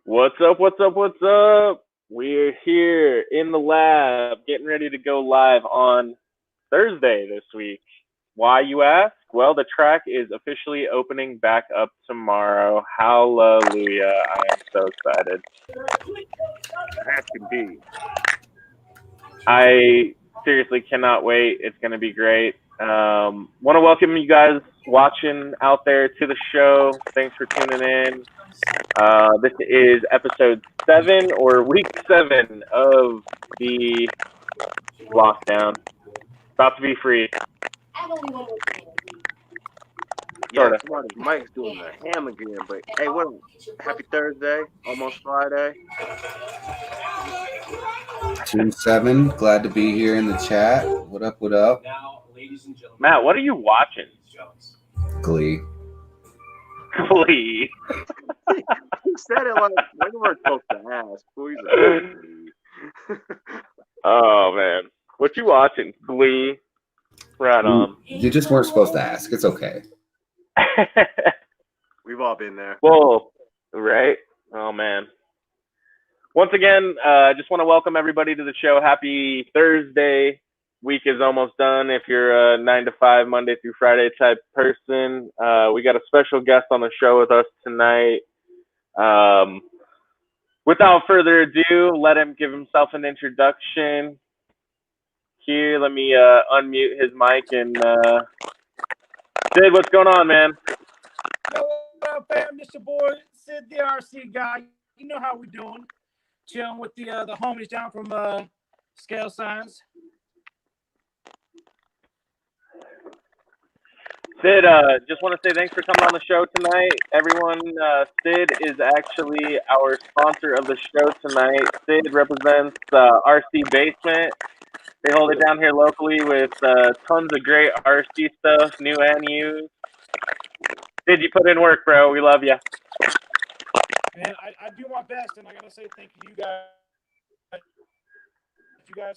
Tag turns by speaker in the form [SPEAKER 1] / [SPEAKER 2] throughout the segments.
[SPEAKER 1] What's up? What's up? What's up? We're here in the lab, getting ready to go live on Thursday this week. Why, you ask? Well, the track is officially opening back up tomorrow. Hallelujah. I am so excited.
[SPEAKER 2] That can be.
[SPEAKER 1] I seriously cannot wait. It's going to be great. Want to welcome you guys watching out there to the show. Thanks for tuning in. This is episode 7 or week 7 of the lockdown. About to be free.
[SPEAKER 2] Yeah, Mike's doing the ham again, but hey, happy Thursday, almost Friday.
[SPEAKER 3] 2-7, glad to be here in the chat. What up, what up?
[SPEAKER 1] Matt, what are you watching?
[SPEAKER 3] Glee.
[SPEAKER 1] Glee.
[SPEAKER 2] He said it like we weren't supposed to ask. Please.
[SPEAKER 1] Oh, man. What you watching? Glee. Right on.
[SPEAKER 3] You just weren't supposed to ask. It's okay.
[SPEAKER 2] We've all been there.
[SPEAKER 1] Well, right? Oh, man. Once again, I just want to welcome everybody to the show. Happy Thursday. Week is almost done. If you're a 9 to 5, Monday through Friday type person, we got a special guest on the show with us tonight. Without further ado, let him give himself an introduction. Here, let me unmute his mic and Sid, what's going on, man?
[SPEAKER 4] Yo, what up, fam? This your boy Sid, the RC guy. You know how we doing? Chilling with the homies down from Scale Signs.
[SPEAKER 1] Sid, just want to say thanks for coming on the show tonight. Everyone, Sid is actually our sponsor of the show tonight. Sid represents RC Basement. They hold it down here locally with tons of great RC stuff, new and used. Sid, you put in work, bro. We love you.
[SPEAKER 4] Man, I do my best, and I gotta say thank you guys. You guys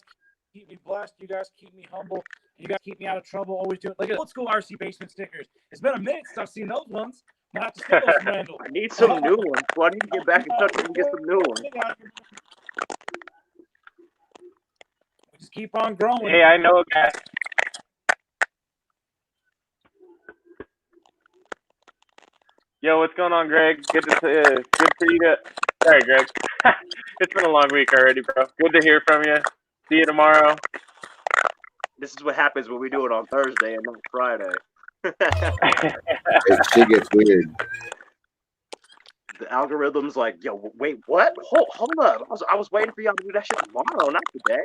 [SPEAKER 4] keep me blessed. You guys keep me humble. You guys keep me out of trouble. Always doing like old school RC Basement stickers. It's been a minute since I've seen those ones. I have to steal those from Randall.
[SPEAKER 2] I need some new ones. Well, I need to get back in touch and get some new ones.
[SPEAKER 4] We just keep on growing.
[SPEAKER 1] Hey, I know a guy. Yo, what's going on, Greg? Good for you to. Sorry, Greg. It's been a long week already, bro. Good to hear from you. See you tomorrow.
[SPEAKER 2] This is what happens when we do it on Thursday and not Friday.
[SPEAKER 3] Shit gets weird.
[SPEAKER 2] The algorithm's like, yo, wait, what? Hold up. I was waiting for y'all to do that shit tomorrow, not today.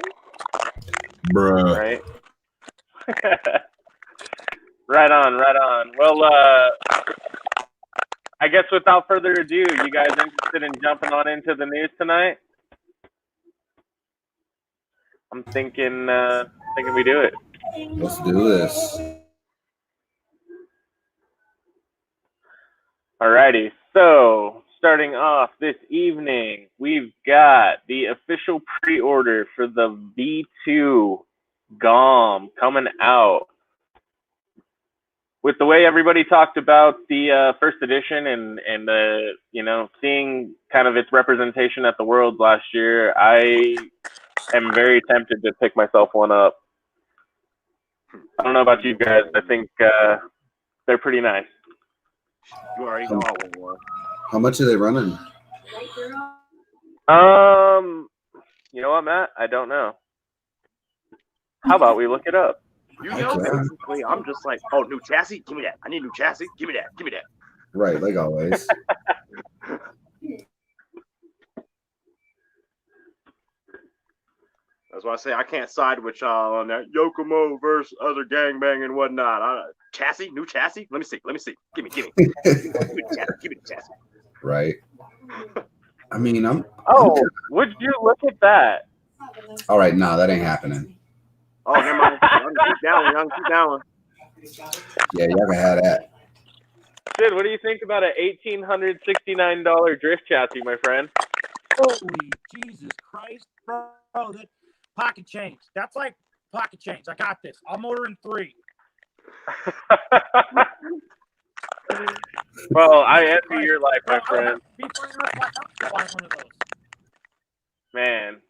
[SPEAKER 3] Bruh.
[SPEAKER 1] Right. Right on. Well, I guess without further ado, you guys interested in jumping on into the news tonight? I'm thinking we do it.
[SPEAKER 3] Let's do this.
[SPEAKER 1] Alrighty, so starting off this evening, we've got the official pre-order for the V2 GOM coming out. With the way everybody talked about the first edition and the, seeing kind of its representation at the Worlds last year, I am very tempted to pick myself one up. I don't know about you guys. I think they're pretty nice.
[SPEAKER 2] You already know I want one.
[SPEAKER 3] How much are they running?
[SPEAKER 1] You know what, Matt? I don't know. How about we look it up?
[SPEAKER 2] You know, basically, I'm just like, oh, new chassis? Give me that. I need a new chassis. Give me that. Give me that.
[SPEAKER 3] Right, like always.
[SPEAKER 2] That's why I say I can't side with y'all on that Yokomo versus other gangbang and whatnot. Chassis? New chassis? Let me see. Give me. Give me the chassis.
[SPEAKER 3] Right. I mean,
[SPEAKER 1] Would you look at that?
[SPEAKER 3] All right, nah, that ain't happening.
[SPEAKER 2] Oh, never mind. Keep down.
[SPEAKER 3] Yeah, y'all can have that.
[SPEAKER 1] Sid, what do you think about an $1,869 drift chassis, my friend?
[SPEAKER 4] Holy Jesus Christ, bro. That pocket change. That's like pocket change. I got this. I'm ordering 3.
[SPEAKER 1] Well, I envy your life, my friend.
[SPEAKER 4] Before you know it, I'll buy one of those.
[SPEAKER 1] Man,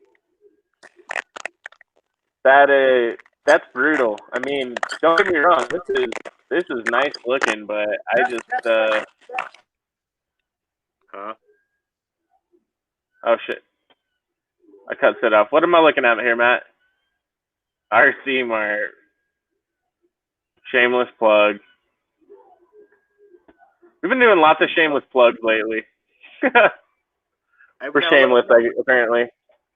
[SPEAKER 1] that's brutal. I mean, don't get me wrong. This is nice looking, but I just
[SPEAKER 2] Huh?
[SPEAKER 1] oh shit, I cut it off. What am I looking at here, Matt? RC Mart. Shameless plug. We've been doing lots of shameless plugs lately.
[SPEAKER 2] Hey,
[SPEAKER 1] We're shameless, apparently.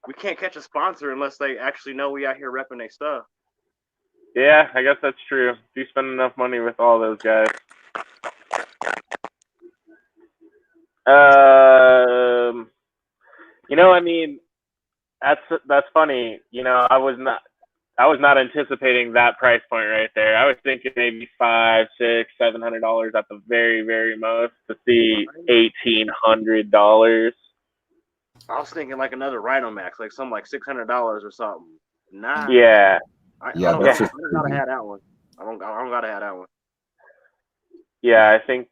[SPEAKER 2] We can't catch a sponsor unless they actually know we out here repping their stuff.
[SPEAKER 1] Yeah, I guess that's true. Do spend enough money with all those guys. I mean, that's funny. I was not anticipating that price point right there. I was thinking maybe $500, $600, $700 at the very, very most to see $1,800.
[SPEAKER 2] I was thinking like another Rhino Max, like something like $600 or something. Nah.
[SPEAKER 1] Yeah.
[SPEAKER 2] I
[SPEAKER 3] Yeah,
[SPEAKER 2] don't
[SPEAKER 3] that's
[SPEAKER 2] know.
[SPEAKER 3] just
[SPEAKER 2] I gotta have that one. I don't gotta have that one.
[SPEAKER 1] Yeah, I think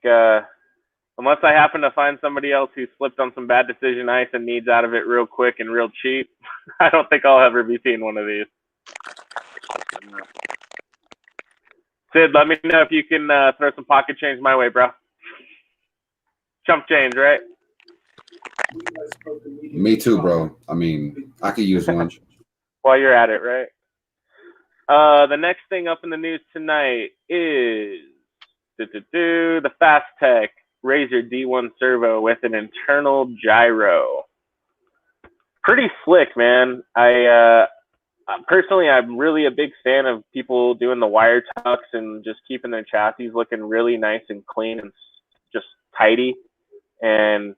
[SPEAKER 1] unless I happen to find somebody else who slipped on some bad decision ice and needs out of it real quick and real cheap, I don't think I'll ever be seeing one of these. Sid, let me know if you can throw some pocket change my way, bro. Chump change, right?
[SPEAKER 3] me too, bro. I mean, I could use one.
[SPEAKER 1] While you're at it, right? The next thing up in the news tonight is the Fast Tech Razor D1 Servo with an internal gyro. Pretty slick, man. Personally, I'm really a big fan of people doing the wire tucks and just keeping their chassis looking really nice and clean and just tidy. And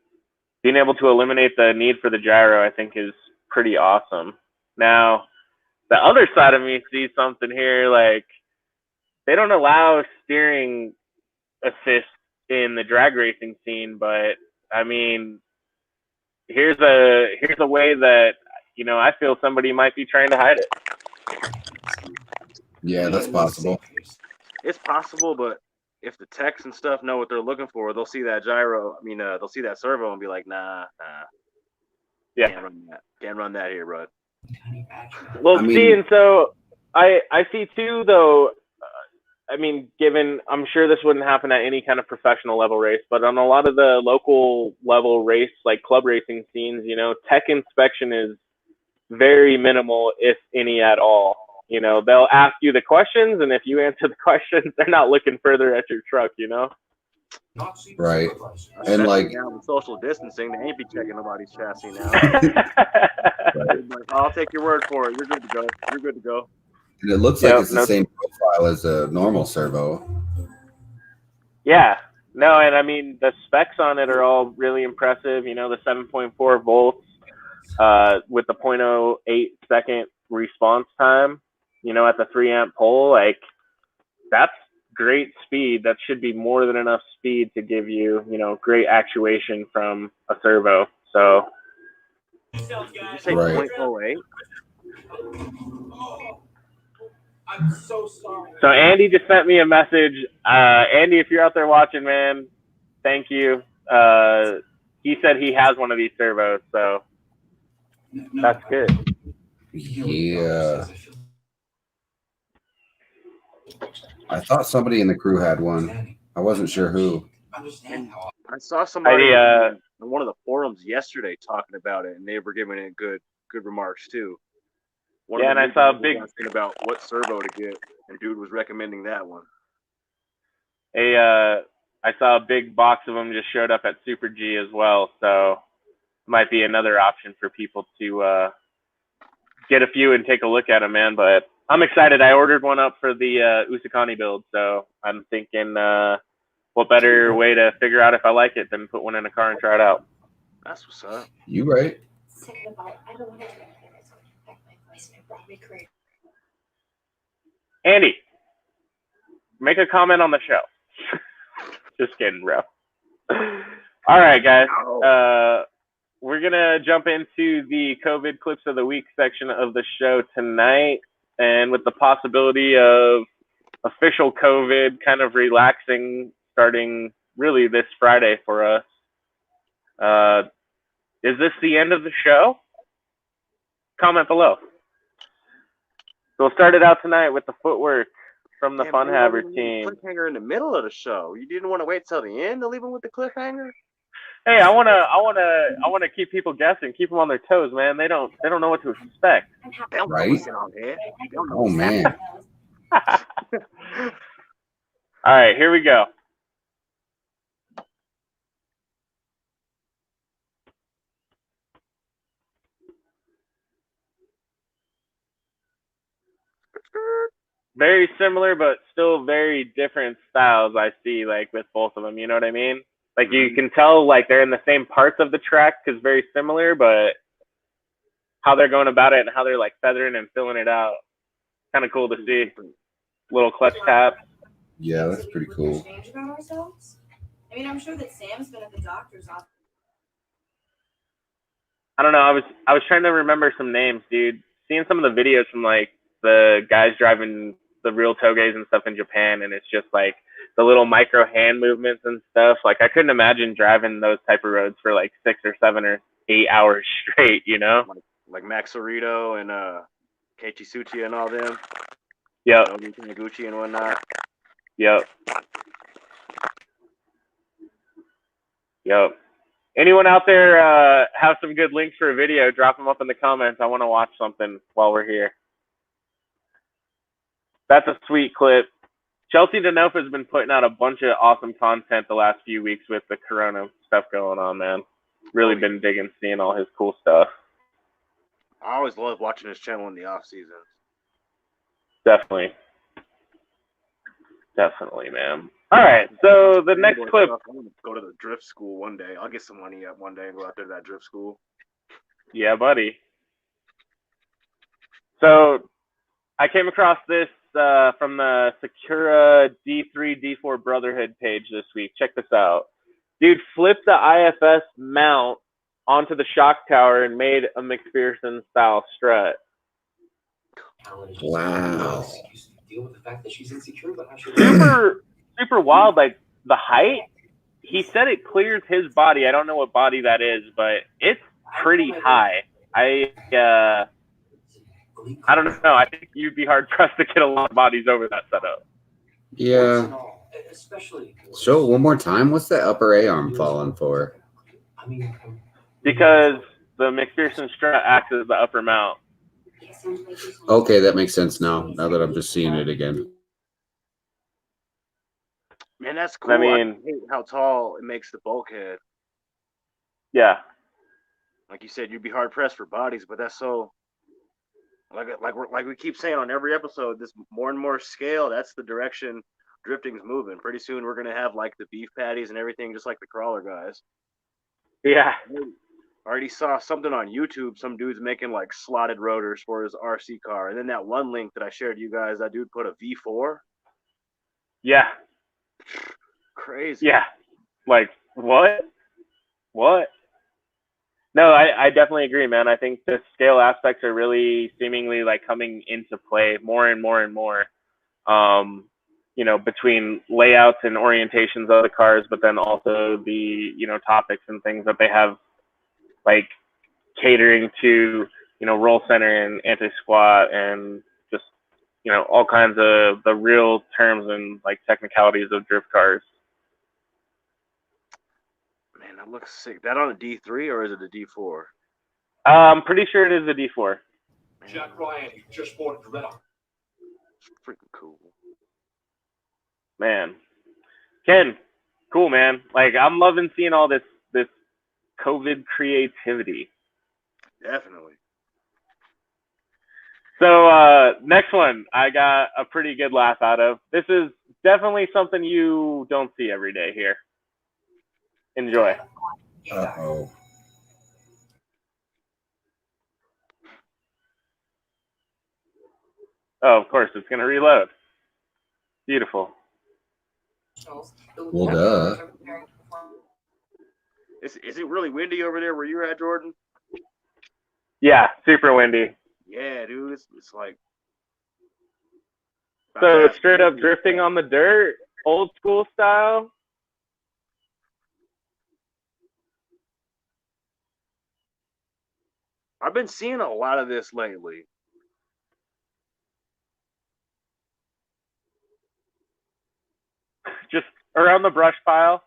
[SPEAKER 1] being able to eliminate the need for the gyro, I think, is pretty awesome. Now, the other side of me sees something here, like they don't allow steering assist in the drag racing scene, but I mean, here's a way that I feel somebody might be trying to hide it.
[SPEAKER 3] Yeah, that's possible.
[SPEAKER 2] It's possible, but if the techs and stuff know what they're looking for, they'll see that gyro. I mean, they'll see that servo and be like, nah.
[SPEAKER 1] Yeah.
[SPEAKER 2] Can't run that here, bud.
[SPEAKER 1] Well, see, and so I see too, though. I mean, I'm sure this wouldn't happen at any kind of professional level race, but on a lot of the local level race, like club racing scenes, tech inspection is very minimal, if any at all. They'll ask you the questions, and if you answer the questions, they're not looking further at your truck,
[SPEAKER 3] Right.
[SPEAKER 2] Especially
[SPEAKER 3] And like
[SPEAKER 2] now with social distancing, they ain't be checking nobody's chassis now.
[SPEAKER 3] right.
[SPEAKER 2] Like, I'll take your word for it. You're good to go. You're good to go.
[SPEAKER 3] And it looks like it's the same profile as a normal servo.
[SPEAKER 1] Yeah. No, and I mean, the specs on it are all really impressive. The 7.4 volts with the 0.08 second response time, at the 3 amp pole, like that's great speed. That should be more than enough speed to give you, great actuation from a servo. So,
[SPEAKER 2] Did you say
[SPEAKER 3] Right.
[SPEAKER 2] 0.08?
[SPEAKER 4] I'm so sorry.
[SPEAKER 1] So Andy just sent me a message. Andy, if you're out there watching, man, thank you. He said he has one of these servos, so that's good.
[SPEAKER 3] Yeah. I thought somebody in the crew had one. I wasn't sure who.
[SPEAKER 2] And I saw somebody
[SPEAKER 1] I,
[SPEAKER 2] on one of the forums yesterday talking about it, and they were giving it good remarks too.
[SPEAKER 1] Yeah, and I saw a big
[SPEAKER 2] asking about what servo to get, and dude was recommending that one.
[SPEAKER 1] I saw a big box of them just showed up at Super G as well, so might be another option for people to get a few and take a look at them, man. But I'm excited. I ordered one up for the Usakani build, so I'm thinking what better way to figure out if I like it than put one in a car and try it out.
[SPEAKER 2] That's what's up.
[SPEAKER 3] You right.
[SPEAKER 1] Andy, make a comment on the show. Just kidding, bro. All right, guys. We're going to jump into the COVID Clips of the Week section of the show tonight. And with the possibility of official COVID kind of relaxing starting really this Friday for us. Is this the end of the show? Comment below. So we'll start it out tonight with the footwork from the Fun Haver team.
[SPEAKER 2] Cliffhanger in the middle of the show. You didn't want to wait till the end to leave them with the cliffhanger?
[SPEAKER 1] Hey, I wanna keep people guessing, keep them on their toes, man. They don't know what to expect.
[SPEAKER 3] Right? Oh man.
[SPEAKER 1] All right, here we go. Very similar, but still very different styles I see, like, with both of them. You know what I mean? Like, you can tell, like, they're in the same parts of the track because very similar, but how they're going about it and how they're, like, feathering and filling it out. Kind of cool to see. Little clutch tap.
[SPEAKER 3] Yeah, that's pretty cool.
[SPEAKER 5] I mean, I'm sure that Sam's been at the doctor's office.
[SPEAKER 1] I don't know. I was trying to remember some names, dude. Seeing some of the videos from, like, the guys driving the real togeys and stuff in Japan, and it's just like the little micro hand movements and stuff. Like, I couldn't imagine driving those type of roads for like 6 or 7 or 8 hours straight, you know?
[SPEAKER 2] Like Max Cerrito and Keiichi Tsuchiya and all them.
[SPEAKER 1] Yep.
[SPEAKER 2] Nogi Taniguchi and whatnot.
[SPEAKER 1] Yep. Anyone out there have some good links for a video? Drop them up in the comments. I want to watch something while we're here. That's a sweet clip. Chelsea Denofa has been putting out a bunch of awesome content the last few weeks with the Corona stuff going on, man. Really been digging seeing all his cool stuff.
[SPEAKER 2] I always love watching his channel in the off season.
[SPEAKER 1] Definitely, man. All right, so the next clip.
[SPEAKER 2] I'm gonna go to the drift school one day. I'll get some money up one day and go out there to that drift school.
[SPEAKER 1] Yeah, buddy. So I came across this from the Sakura D3 D4 Brotherhood page this week. Check this out. Dude flipped the IFS mount onto the shock tower and made a McPherson style strut.
[SPEAKER 3] Wow.
[SPEAKER 1] Super wild. Like, the height, he said it clears his body. I don't know what body that is, but it's pretty high. I don't know. I think you'd be hard pressed to get a lot of bodies over that setup.
[SPEAKER 3] Yeah. Show it one more time. What's the upper A arm falling for?
[SPEAKER 1] Because the McPherson strut acts as the upper mount.
[SPEAKER 3] Okay, that makes sense now. Now that I'm just seeing it again.
[SPEAKER 2] Man, that's cool.
[SPEAKER 1] I mean,
[SPEAKER 2] I hate how tall it makes the bulkhead.
[SPEAKER 1] Yeah.
[SPEAKER 2] Like you said, you'd be hard pressed for bodies, but that's so. Like we keep saying on every episode, this more and more scale. That's the direction drifting's moving. Pretty soon we're gonna have like the beef patties and everything, just like the crawler guys.
[SPEAKER 1] Yeah.
[SPEAKER 2] I already saw something on YouTube. Some dude's making like slotted rotors for his RC car, and then that one link that I shared to you guys, that dude put a V4.
[SPEAKER 1] Yeah.
[SPEAKER 2] Crazy.
[SPEAKER 1] Yeah. Like, what? No, I definitely agree, man. I think the scale aspects are really seemingly like coming into play more and more and more. You know, between layouts and orientations of the cars, but then also the, you know, topics and things that they have, like catering to, you know, roll center and anti-squat and just, you know, all kinds of the real terms and like technicalities of drift cars.
[SPEAKER 2] Man, that looks sick. That on a D3 or is it a D4?
[SPEAKER 1] I'm pretty sure it is a D4.
[SPEAKER 6] Jack Ryan just bought a Greta.
[SPEAKER 2] It's freaking cool.
[SPEAKER 1] Man. Ken, cool, man. Like, I'm loving seeing all this COVID creativity.
[SPEAKER 2] Definitely.
[SPEAKER 1] So next one, I got a pretty good laugh out of. This is definitely something you don't see every day here. Enjoy.
[SPEAKER 3] Uh-oh.
[SPEAKER 1] Oh, of course, it's going to reload. Beautiful.
[SPEAKER 3] Well, duh.
[SPEAKER 2] Is it really windy over there where you're at, Jordan?
[SPEAKER 1] Yeah, super windy.
[SPEAKER 2] Yeah, dude. It's like.
[SPEAKER 1] So straight up drifting on the dirt, old school style.
[SPEAKER 2] I've been seeing a lot of this lately.
[SPEAKER 1] Just around the brush pile.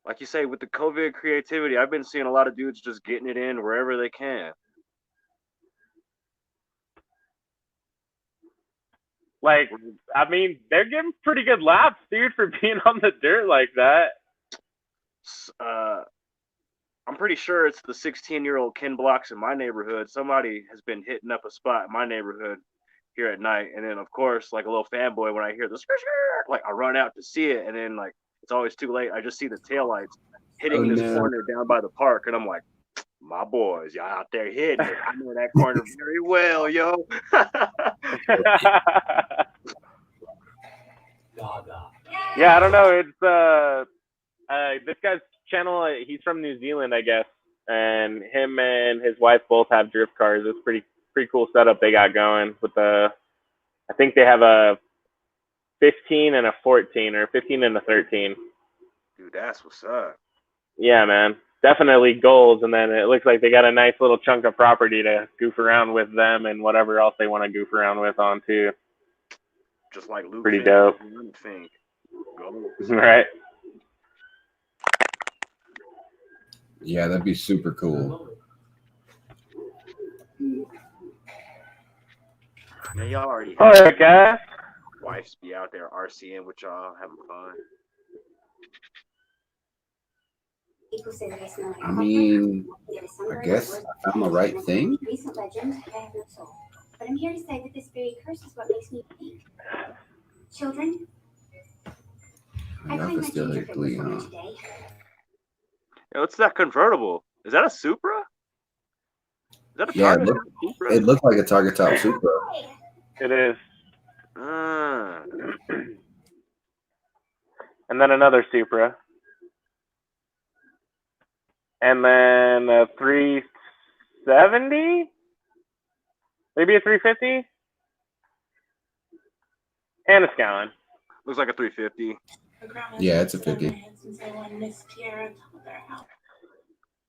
[SPEAKER 2] Like you say, with the COVID creativity, I've been seeing a lot of dudes just getting it in wherever they can.
[SPEAKER 1] Like, I mean, they're getting pretty good laps, dude, for being on the dirt like that.
[SPEAKER 2] I'm pretty sure it's the 16-year-old Ken Blocks in my neighborhood. Somebody has been hitting up a spot in my neighborhood here at night. And then, of course, like a little fanboy, when I hear this, like I run out to see it. And then, like, it's always too late. I just see the taillights hitting this corner down by the park. And I'm like, my boys, y'all out there hitting it. I know that corner very well, yo.
[SPEAKER 1] Yeah, I don't know. It's this guy's channel. He's from New Zealand, I guess, and him and his wife both have drift cars. It's pretty cool setup they got going with I think they have a 15 and a 14 or 15 and a 13.
[SPEAKER 2] Dude, that's what's up.
[SPEAKER 1] Yeah, man. Definitely goals, and then it looks like they got a nice little chunk of property to goof around with them and whatever else they want to goof around with on too.
[SPEAKER 2] Just like Luke.
[SPEAKER 1] Pretty dope. Right.
[SPEAKER 3] Yeah, that'd be super cool.
[SPEAKER 2] Now y'all already
[SPEAKER 1] All right, guys.
[SPEAKER 2] Wives be out there RCing with y'all, having fun.
[SPEAKER 3] I mean, I guess I found the right thing.
[SPEAKER 7] Recent legend, I have no soul. But I'm here to say that this very curse is what makes me unique. Children, I claim my ginger for today.
[SPEAKER 2] Yo, what's that convertible? Is that a Supra? Is that a
[SPEAKER 3] Yeah,
[SPEAKER 2] Target Supra?
[SPEAKER 3] it looked like a Target Top Supra.
[SPEAKER 1] It is. And then another Supra. And then a 370? Maybe a 350? And a Skyline.
[SPEAKER 2] Looks like a 350.
[SPEAKER 3] Yeah, it's a 50.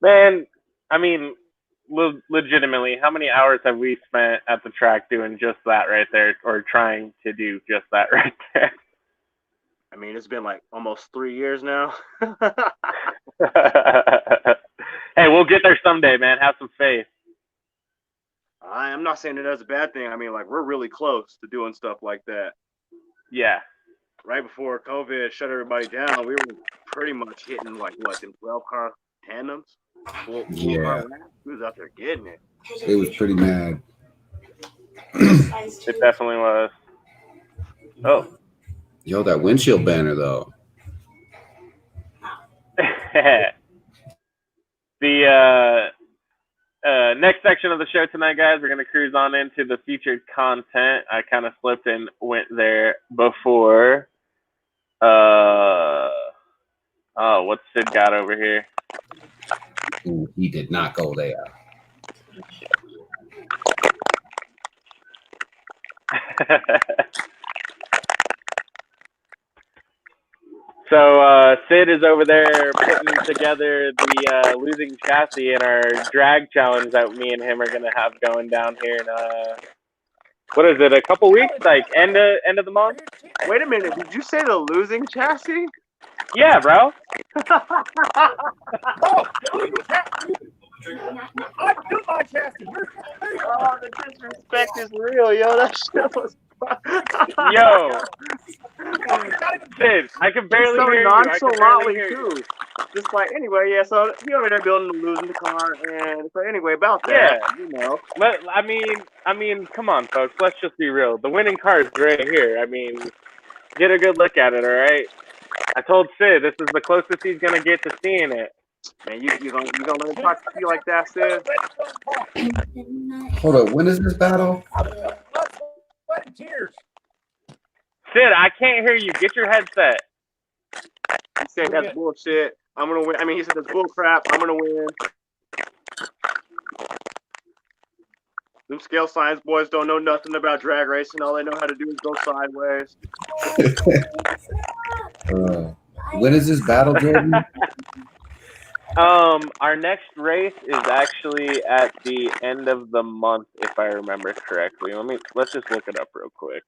[SPEAKER 1] Man, I mean, legitimately, how many hours have we spent at the track doing just that right there, or trying to do just that right there?
[SPEAKER 2] I mean, it's been like almost 3 years now.
[SPEAKER 1] Hey, we'll get there someday, man. Have some faith.
[SPEAKER 2] I'm not saying that that's a bad thing. I mean, like, we're really close to doing stuff like that.
[SPEAKER 1] Yeah.
[SPEAKER 2] Right before COVID shut everybody down, we were pretty much hitting, like, what, them 12-car tandems?
[SPEAKER 3] Yeah.
[SPEAKER 2] We was out there getting it.
[SPEAKER 3] It was pretty mad.
[SPEAKER 1] It definitely was. Oh.
[SPEAKER 3] Yo, that windshield banner, though.
[SPEAKER 1] The next section of the show tonight, guys, we're going to cruise on into the featured content. I kind of slipped and went there before. What's Sid got over here?
[SPEAKER 3] Ooh, he did not go there.
[SPEAKER 1] So Sid is over there putting together the losing chassis in our drag challenge that me and him are gonna have going down here in what is it? A couple weeks, like end of the month.
[SPEAKER 2] Wait a minute, did you say the losing chassis?
[SPEAKER 1] Yeah, bro.
[SPEAKER 2] Oh, the disrespect is real, yo. That shit was.
[SPEAKER 1] Yo, Sid, I can barely
[SPEAKER 2] so
[SPEAKER 1] hear you.
[SPEAKER 2] nonchalantly too. Just like anyway, yeah. So you over there building the losing car, and so anyway about that, you know.
[SPEAKER 1] I mean, come on, folks. Let's just be real. The winning car is right here. I mean, get a good look at it. All right. I told Sid this is the closest he's gonna get to seeing it.
[SPEAKER 2] Man, you gonna let him talk to you like that, Sid?
[SPEAKER 3] Hold up, when is this battle?
[SPEAKER 4] Cheers.
[SPEAKER 1] Sid, I can't hear you. Get your headset.
[SPEAKER 2] He said that's bullshit. I'm gonna win. I mean, he said that's bull crap. I'm gonna win. Them scale science boys don't know nothing about drag racing. All they know how to do is go sideways.
[SPEAKER 3] When is this battle, Jordan?
[SPEAKER 1] Our next race is actually at the end of the month, if I remember correctly. Let's just look it up real quick.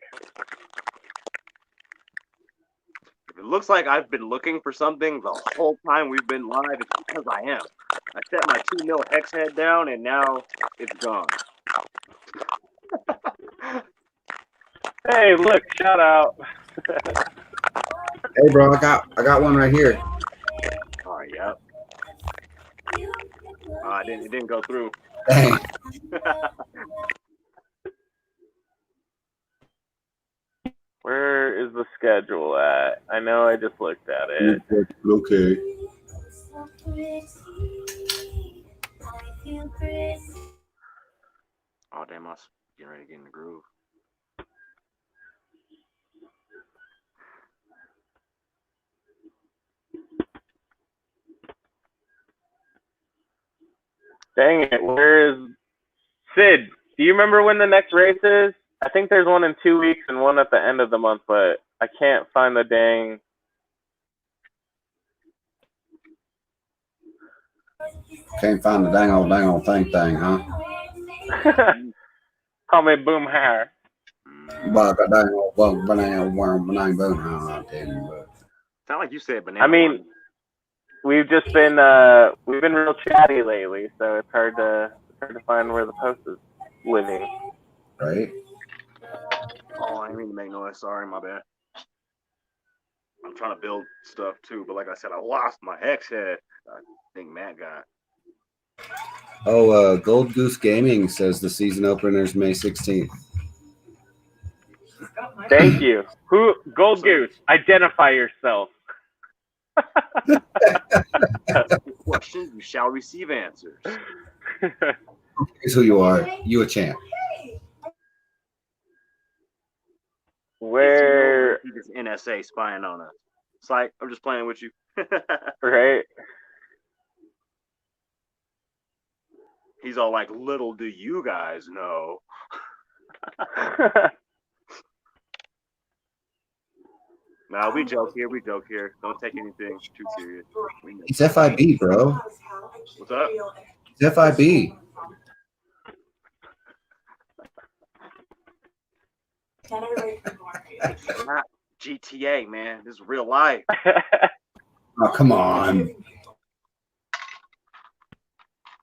[SPEAKER 2] If it looks like I've been looking for something the whole time we've been live, it's because I am. I set my 2 mil hex head down, and now it's gone.
[SPEAKER 1] Hey, look, shout out.
[SPEAKER 3] Hey, bro, I got one right here.
[SPEAKER 2] Oh, yep. It didn't go through.
[SPEAKER 3] Dang.
[SPEAKER 1] Where is the schedule at? I know I just looked at it.
[SPEAKER 3] Okay.
[SPEAKER 2] Oh, damn, I was getting ready to get in the groove.
[SPEAKER 1] Dang it, where is Sid? Do you remember when the next race is? I think there's one in 2 weeks and one at the end of the month, but I can't find the dang.
[SPEAKER 3] Can't find the dang old thing, huh?
[SPEAKER 1] Call me Boom Hair.
[SPEAKER 3] But the dang old banana worm, banana boom, I'll tell you. But
[SPEAKER 2] Sound like you said banana.
[SPEAKER 1] I mean, we've just been real chatty lately, so it's hard to find where the post is living.
[SPEAKER 3] right?
[SPEAKER 2] Oh, I didn't mean to make noise. Sorry, my bad. I'm trying to build stuff too, but like I said, I lost my hex head. I think Matt got.
[SPEAKER 3] Oh, Gold Goose Gaming says the season opener is May 16th.
[SPEAKER 1] Thank you. Who? Gold Goose, identify yourself.
[SPEAKER 2] Questions, you shall receive answers.
[SPEAKER 3] Here's who you are. You a champ.
[SPEAKER 1] Where?
[SPEAKER 2] He just NSA spying on us. It's like, I'm just playing with you.
[SPEAKER 1] Right?
[SPEAKER 2] He's all like, little do you guys know. No, we joke here. Don't take anything too serious.
[SPEAKER 3] It's FIB, bro.
[SPEAKER 2] What's up?
[SPEAKER 3] It's FIB.
[SPEAKER 2] Not GTA, man. This is real life.
[SPEAKER 3] Oh, come on.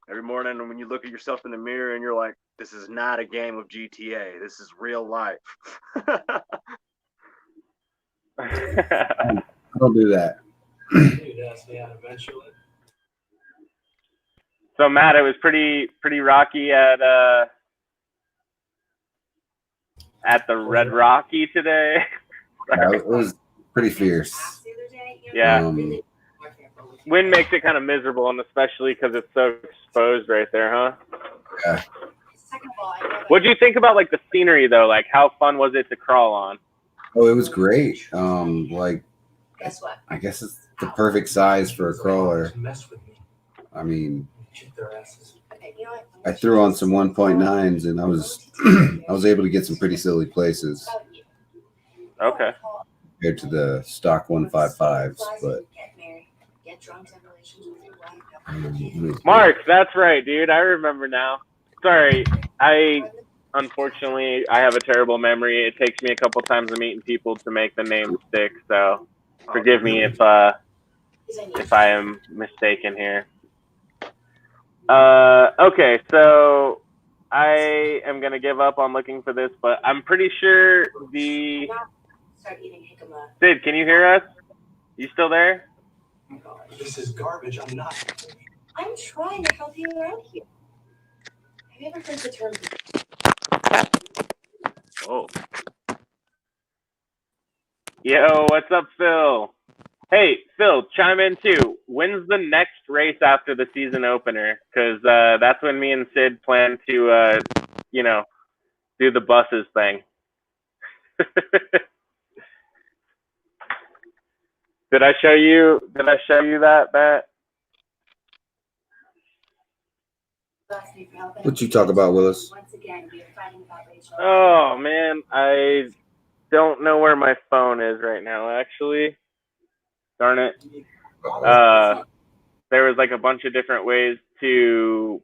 [SPEAKER 2] Every morning when you look at yourself in the mirror and you're like, this is not a game of GTA. This is real life.
[SPEAKER 3] Don't do that.
[SPEAKER 1] So Matt, it was pretty rocky at the Red Rocky today.
[SPEAKER 3] Yeah, it was pretty fierce.
[SPEAKER 1] Yeah. Wind makes it kind of miserable, and especially because it's so exposed right there, huh?
[SPEAKER 3] Yeah.
[SPEAKER 1] What'd you think about like the scenery though? Like, how fun was it to crawl on?
[SPEAKER 3] Oh, it was great. Like,
[SPEAKER 5] Guess what?
[SPEAKER 3] I guess it's the perfect size for a crawler. I mean, I threw on some 1.9s, and I was able to get some pretty silly places.
[SPEAKER 1] Okay.
[SPEAKER 3] Compared to the stock 155s, but
[SPEAKER 1] Mark, that's right, dude. I remember now. Sorry, unfortunately I have a terrible memory. It takes me a couple times of meeting people to make the name stick. So forgive me if I am mistaken here. Okay, so I am gonna give up on looking for this, but I'm pretty sure the Sid, can you hear us? You still there?
[SPEAKER 6] This is garbage. I'm not.
[SPEAKER 5] I'm trying to help you out here. Have you ever heard the term?
[SPEAKER 2] Oh,
[SPEAKER 1] Yo, what's up, Phil? Hey, Phil, chime in too. When's the next race after the season opener? Because that's when me and Sid plan to, do the buses thing. Did I show you that, Matt?
[SPEAKER 3] what you talk about, Willis?
[SPEAKER 1] Oh man, I don't know where my phone is right now. Actually, darn it. there was like a bunch of different ways to.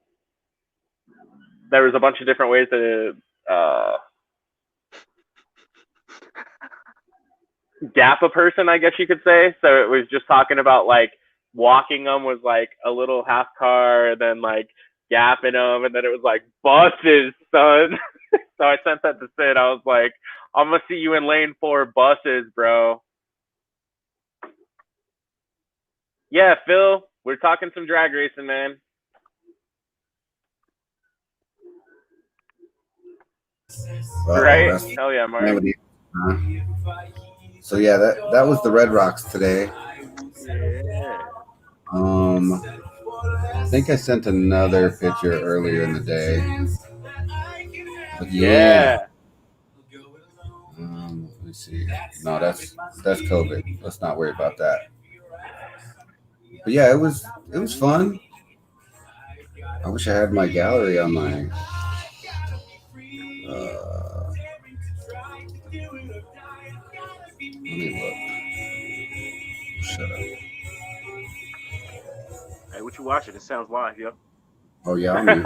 [SPEAKER 1] There was a bunch of different ways to gap a person, I guess you could say. So it was just talking about like walking them was like a little half car, then like gapping them, and then it was like buses, son. So I sent that to Sid. I was like, I'm gonna see you in lane 4 buses, bro. Yeah, Phil, we're talking some drag racing, man. Right? Hell yeah, Mark.
[SPEAKER 3] So yeah, that was the Red Rocks today.
[SPEAKER 2] Yeah.
[SPEAKER 3] I think I sent another picture earlier in the day. But
[SPEAKER 1] Yeah.
[SPEAKER 3] let me see. No, that's COVID. Let's not worry about that. But yeah, it was fun. I wish I had my gallery on my. Let me look. Shut up.
[SPEAKER 2] Hey, what you watching? It sounds live, yo.
[SPEAKER 3] Oh yeah, I'm in.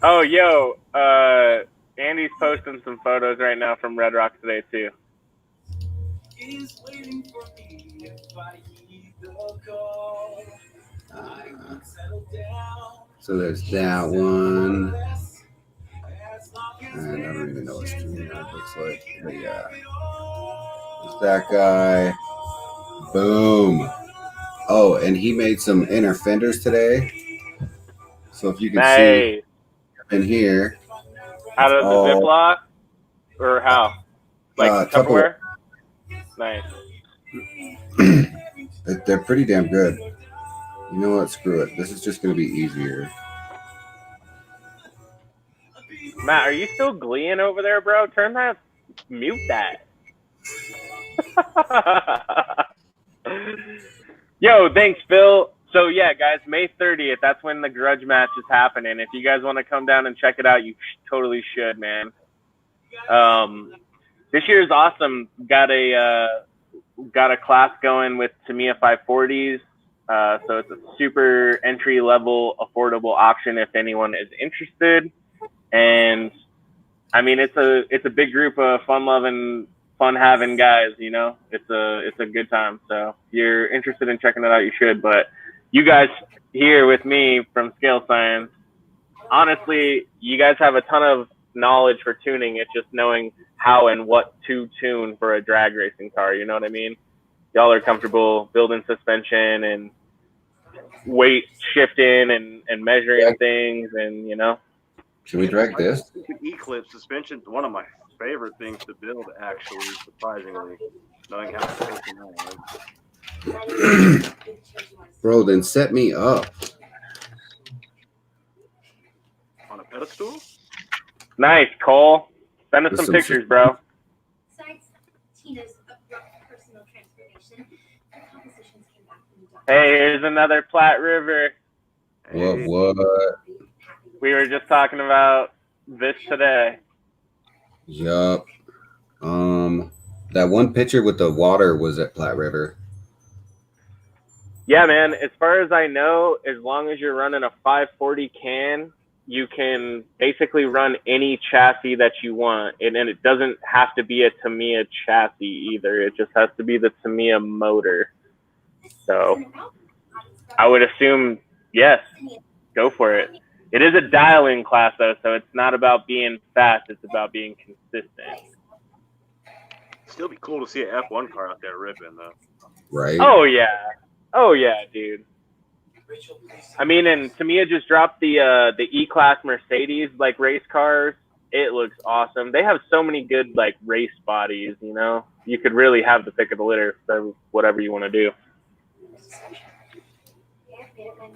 [SPEAKER 1] Oh, yo, Andy's posting some photos right now from Red Rocks today too.
[SPEAKER 3] So there's that one. And I don't even know what stream that looks like. But yeah. There's that guy. Boom. Oh, and he made some inner fenders today. So if you can see in here.
[SPEAKER 1] Out of the Ziploc? Or how? Like Tupperware? Nice.
[SPEAKER 3] They're pretty damn good. You know what? Screw it. This is just going to be easier.
[SPEAKER 1] Matt, are you still gleeing over there, bro? Turn that, mute that. Yo, thanks, Phil. So yeah, guys, May 30th, that's when the grudge match is happening. If you guys want to come down and check it out, you totally should, man. This year is awesome. Got a class going with Tamiya 540s. So it's a super entry level, affordable option if anyone is interested. And I mean, it's a big group of fun-loving, fun-having guys. You know, it's a good time. So if you're interested in checking it out, you should. But you guys here with me from Scale Science, honestly, you guys have a ton of knowledge for tuning. It's just knowing how and what to tune for a drag racing car. You know what I mean? Y'all are comfortable building suspension and weight shifting and measuring things, and you know.
[SPEAKER 3] Can we drag this?
[SPEAKER 2] Eclipse suspension, one of my favorite things to build, actually, surprisingly. Knowing how to
[SPEAKER 3] Bro, then set me up.
[SPEAKER 2] On a pedestal?
[SPEAKER 1] Nice, Cole. Send us some pictures, bro.
[SPEAKER 7] Besides Tina's abrupt personal transformation, the compositions came back from the doctor.
[SPEAKER 1] Hey, here's another Platte River.
[SPEAKER 3] What?
[SPEAKER 1] We were just talking about this today.
[SPEAKER 3] Yup. That one picture with the water was at Platte River.
[SPEAKER 1] Yeah, man. As far as I know, as long as you're running a 540 can, you can basically run any chassis that you want. And it doesn't have to be a Tamiya chassis either. It just has to be the Tamiya motor. So I would assume, yes, go for it. It is a dial-in class, though, so it's not about being fast. It's about being consistent.
[SPEAKER 2] Still be cool to see an F1 car out there ripping, though.
[SPEAKER 3] Right?
[SPEAKER 1] Oh, yeah. Oh, yeah, dude. I mean, and Tamiya just dropped the E-Class Mercedes, like, race cars. It looks awesome. They have so many good, like, race bodies, you know? You could really have the pick of the litter for whatever you want to do.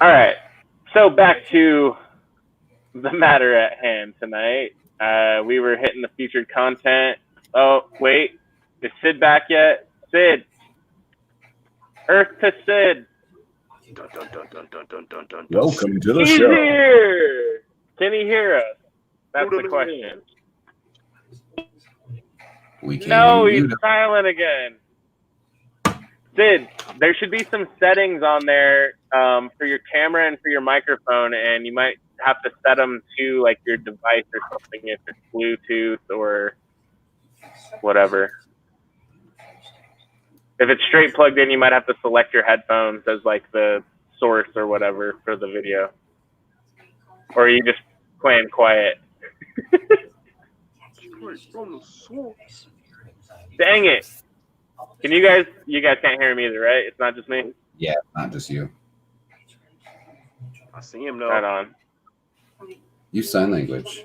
[SPEAKER 1] All right. So back to the matter at hand tonight. We were hitting the featured content. Oh, wait. Is Sid back yet? Sid. Earth to Sid.
[SPEAKER 2] Dun, dun, dun, dun, dun, dun, dun, dun.
[SPEAKER 3] Welcome to the
[SPEAKER 1] He's
[SPEAKER 3] show.
[SPEAKER 1] here. Can he hear us? That's the question.
[SPEAKER 3] We can't
[SPEAKER 1] No,
[SPEAKER 3] hear
[SPEAKER 1] he's
[SPEAKER 3] you.
[SPEAKER 1] silent again. Sid, there should be some settings on there for your camera and for your microphone, and you might have to set them to like your device or something if it's Bluetooth or whatever. If it's straight plugged in, you might have to select your headphones as like the source or whatever for the video. Or you just playing quiet. Dang it. Can you guys can't hear me either, right? It's not just me?
[SPEAKER 3] Yeah, not just you.
[SPEAKER 2] I see him though.
[SPEAKER 1] Right on.
[SPEAKER 3] Use sign language.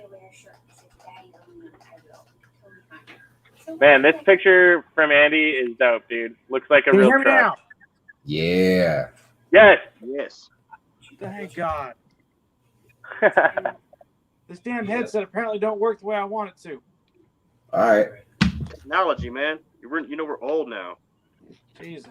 [SPEAKER 1] Man, this picture from Andy is dope, dude. Looks like a
[SPEAKER 4] Can you
[SPEAKER 1] real
[SPEAKER 4] hear me
[SPEAKER 1] truck.
[SPEAKER 4] now?
[SPEAKER 3] Yeah.
[SPEAKER 1] Yes.
[SPEAKER 2] Yes.
[SPEAKER 4] Thank God. This damn headset apparently don't work the way I want it to.
[SPEAKER 3] All right.
[SPEAKER 2] Technology, man. You know we're old now.
[SPEAKER 4] Jesus.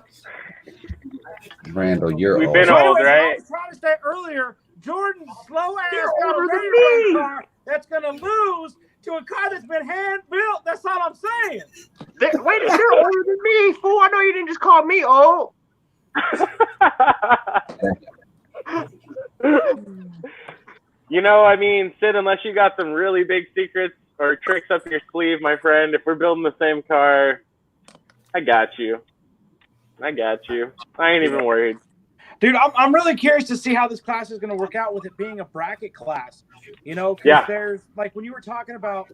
[SPEAKER 3] Randall, you're
[SPEAKER 1] We've
[SPEAKER 3] old.
[SPEAKER 1] been
[SPEAKER 4] So
[SPEAKER 1] old,
[SPEAKER 4] anyways,
[SPEAKER 1] right?
[SPEAKER 4] I was trying to say earlier, Jordan's slow ass
[SPEAKER 2] You're
[SPEAKER 4] got a
[SPEAKER 2] older than
[SPEAKER 4] railroad
[SPEAKER 2] me.
[SPEAKER 4] car that's gonna lose to a car that's been hand built. That's all I'm saying.
[SPEAKER 2] Wait, they're older than me, fool. I know you didn't just call me old.
[SPEAKER 1] You know, I mean, Sid, unless you got some really big secrets or tricks up your sleeve, my friend, if we're building the same car, I got you. I ain't even worried.
[SPEAKER 4] Dude, I'm really curious to see how this class is going to work out with it being a bracket class. You know, because
[SPEAKER 1] Yeah.
[SPEAKER 4] there's, like, when you were talking about,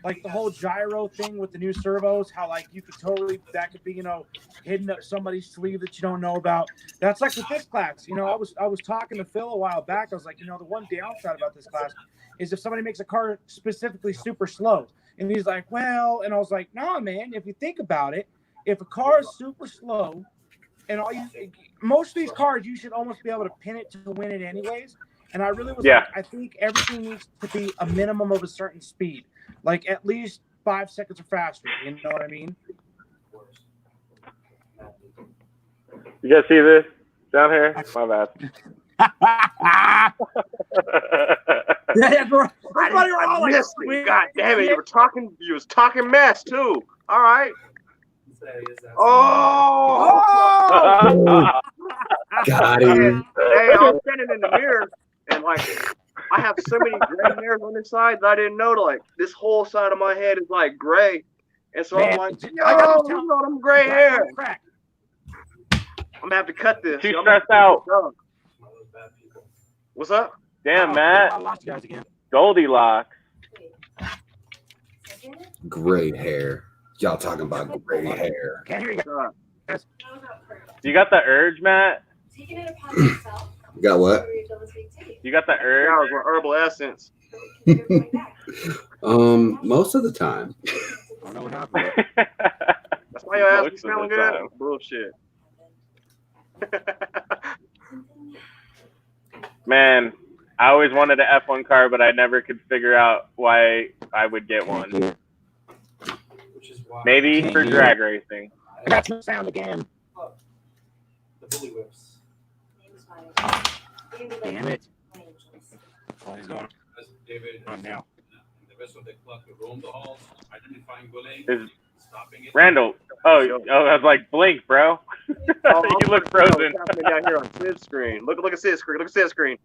[SPEAKER 4] like, the whole gyro thing with the new servos, how, like, you could totally, that could be, you know, hidden up somebody's sleeve that you don't know about. That's like with this class. You know, I was talking to Phil a while back. I was like, you know, the one downside about this class is if somebody makes a car specifically super slow. And he's like, well, and I was like, nah, man, if you think about it, if a car is super slow, and most of these cars, you should almost be able to pin it to win it anyways. And I really was like, I think everything needs to be a minimum of a certain speed, like at least 5 seconds or faster. You know what I mean?
[SPEAKER 1] You guys see this down here? My bad.
[SPEAKER 2] I missed it. God damn it! You was talking mess too. All right. Oh!
[SPEAKER 3] Got him.
[SPEAKER 2] Hey, I was standing in the mirror, and like, I have so many gray hairs on this side that I didn't know. Like, this whole side of my head is like gray, and so I'm like, yo, look at all them gray hair. I'm gonna have to cut this.
[SPEAKER 1] Too stressed out.
[SPEAKER 2] What's up?
[SPEAKER 1] Damn, Matt. Goldilocks.
[SPEAKER 3] Gray hair. Y'all talking about gray hair.
[SPEAKER 1] You got the urge, Matt?
[SPEAKER 5] Taking it upon yourself.
[SPEAKER 3] You got what?
[SPEAKER 1] You got the
[SPEAKER 2] That
[SPEAKER 1] urge?
[SPEAKER 2] was my herbal essence.
[SPEAKER 3] Most of the time.
[SPEAKER 2] That's why your ass
[SPEAKER 1] Most
[SPEAKER 2] be
[SPEAKER 1] of
[SPEAKER 2] smelling
[SPEAKER 1] the
[SPEAKER 2] good.
[SPEAKER 1] time.
[SPEAKER 2] Bullshit.
[SPEAKER 1] Man, I always wanted an F1 car, but I never could figure out why I would get one. Maybe for drag racing.
[SPEAKER 4] That's the sound again.
[SPEAKER 6] The bully whips.
[SPEAKER 4] Damn it. Oh, he's going
[SPEAKER 6] David
[SPEAKER 4] on now.
[SPEAKER 6] the rest of the club to roam the halls, identifying bullying,
[SPEAKER 1] Is
[SPEAKER 6] stopping it.
[SPEAKER 1] Randall? Oh, I was like, blink, bro. You look frozen.
[SPEAKER 2] Down here on Sid's screen. Look at Sid's screen. Look at Sid's screen.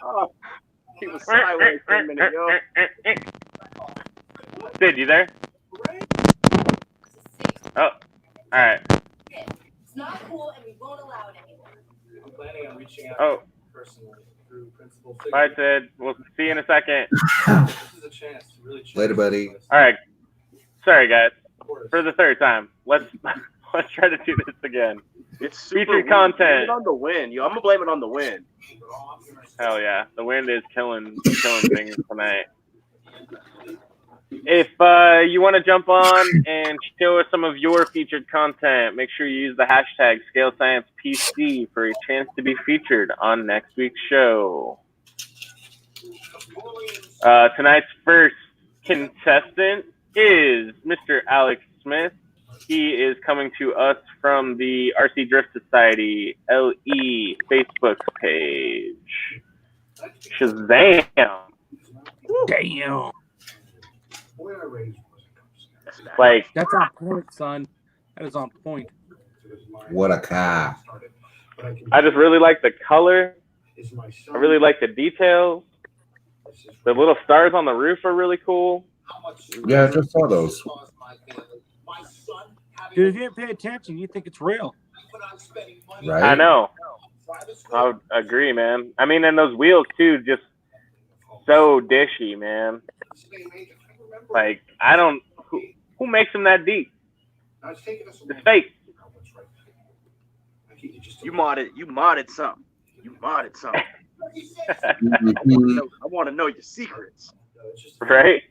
[SPEAKER 2] Oh, he was sideways for a minute, yo.
[SPEAKER 1] Sid, you there? Oh, all right.
[SPEAKER 5] It's not cool, and we won't allow it anymore.
[SPEAKER 6] I'm planning on reaching out
[SPEAKER 1] Oh,
[SPEAKER 6] personally through principal
[SPEAKER 1] bye,
[SPEAKER 6] figures.
[SPEAKER 1] Sid. We'll see you in a second.
[SPEAKER 6] This is a chance to really change
[SPEAKER 3] Later, buddy.
[SPEAKER 6] this.
[SPEAKER 1] All right. Sorry, guys.
[SPEAKER 6] Of course.
[SPEAKER 1] For the third time. Let's try to do this again.
[SPEAKER 2] It's super
[SPEAKER 1] Featured
[SPEAKER 2] weird.
[SPEAKER 1] content.
[SPEAKER 2] Blame it on the wind. Yo, I'm gonna blame it on the wind.
[SPEAKER 1] Hell yeah. The wind is killing things tonight. If you want to jump on and show us some of your featured content, make sure you use the hashtag ScaleSciencePC for a chance to be featured on next week's show. Tonight's first contestant is Mr. Alex Smith. He is coming to us from the RC Drift Society LE Facebook page. Shazam!
[SPEAKER 4] Damn.
[SPEAKER 1] Like,
[SPEAKER 4] That's on point, son. That is on point.
[SPEAKER 3] What a car.
[SPEAKER 1] I just really like the color. I really like the details. The little stars on the roof are really cool.
[SPEAKER 3] Yeah, I just saw those.
[SPEAKER 4] Dude, if you didn't pay attention, you think it's real.
[SPEAKER 3] Right?
[SPEAKER 1] I know. I would agree, man. I mean, and those wheels too, just so dishy, man. Like, I don't. Who makes them that deep? It's fake.
[SPEAKER 2] You modded something. You modded something.
[SPEAKER 3] Mhm.
[SPEAKER 2] I want to know your secrets.
[SPEAKER 1] Right?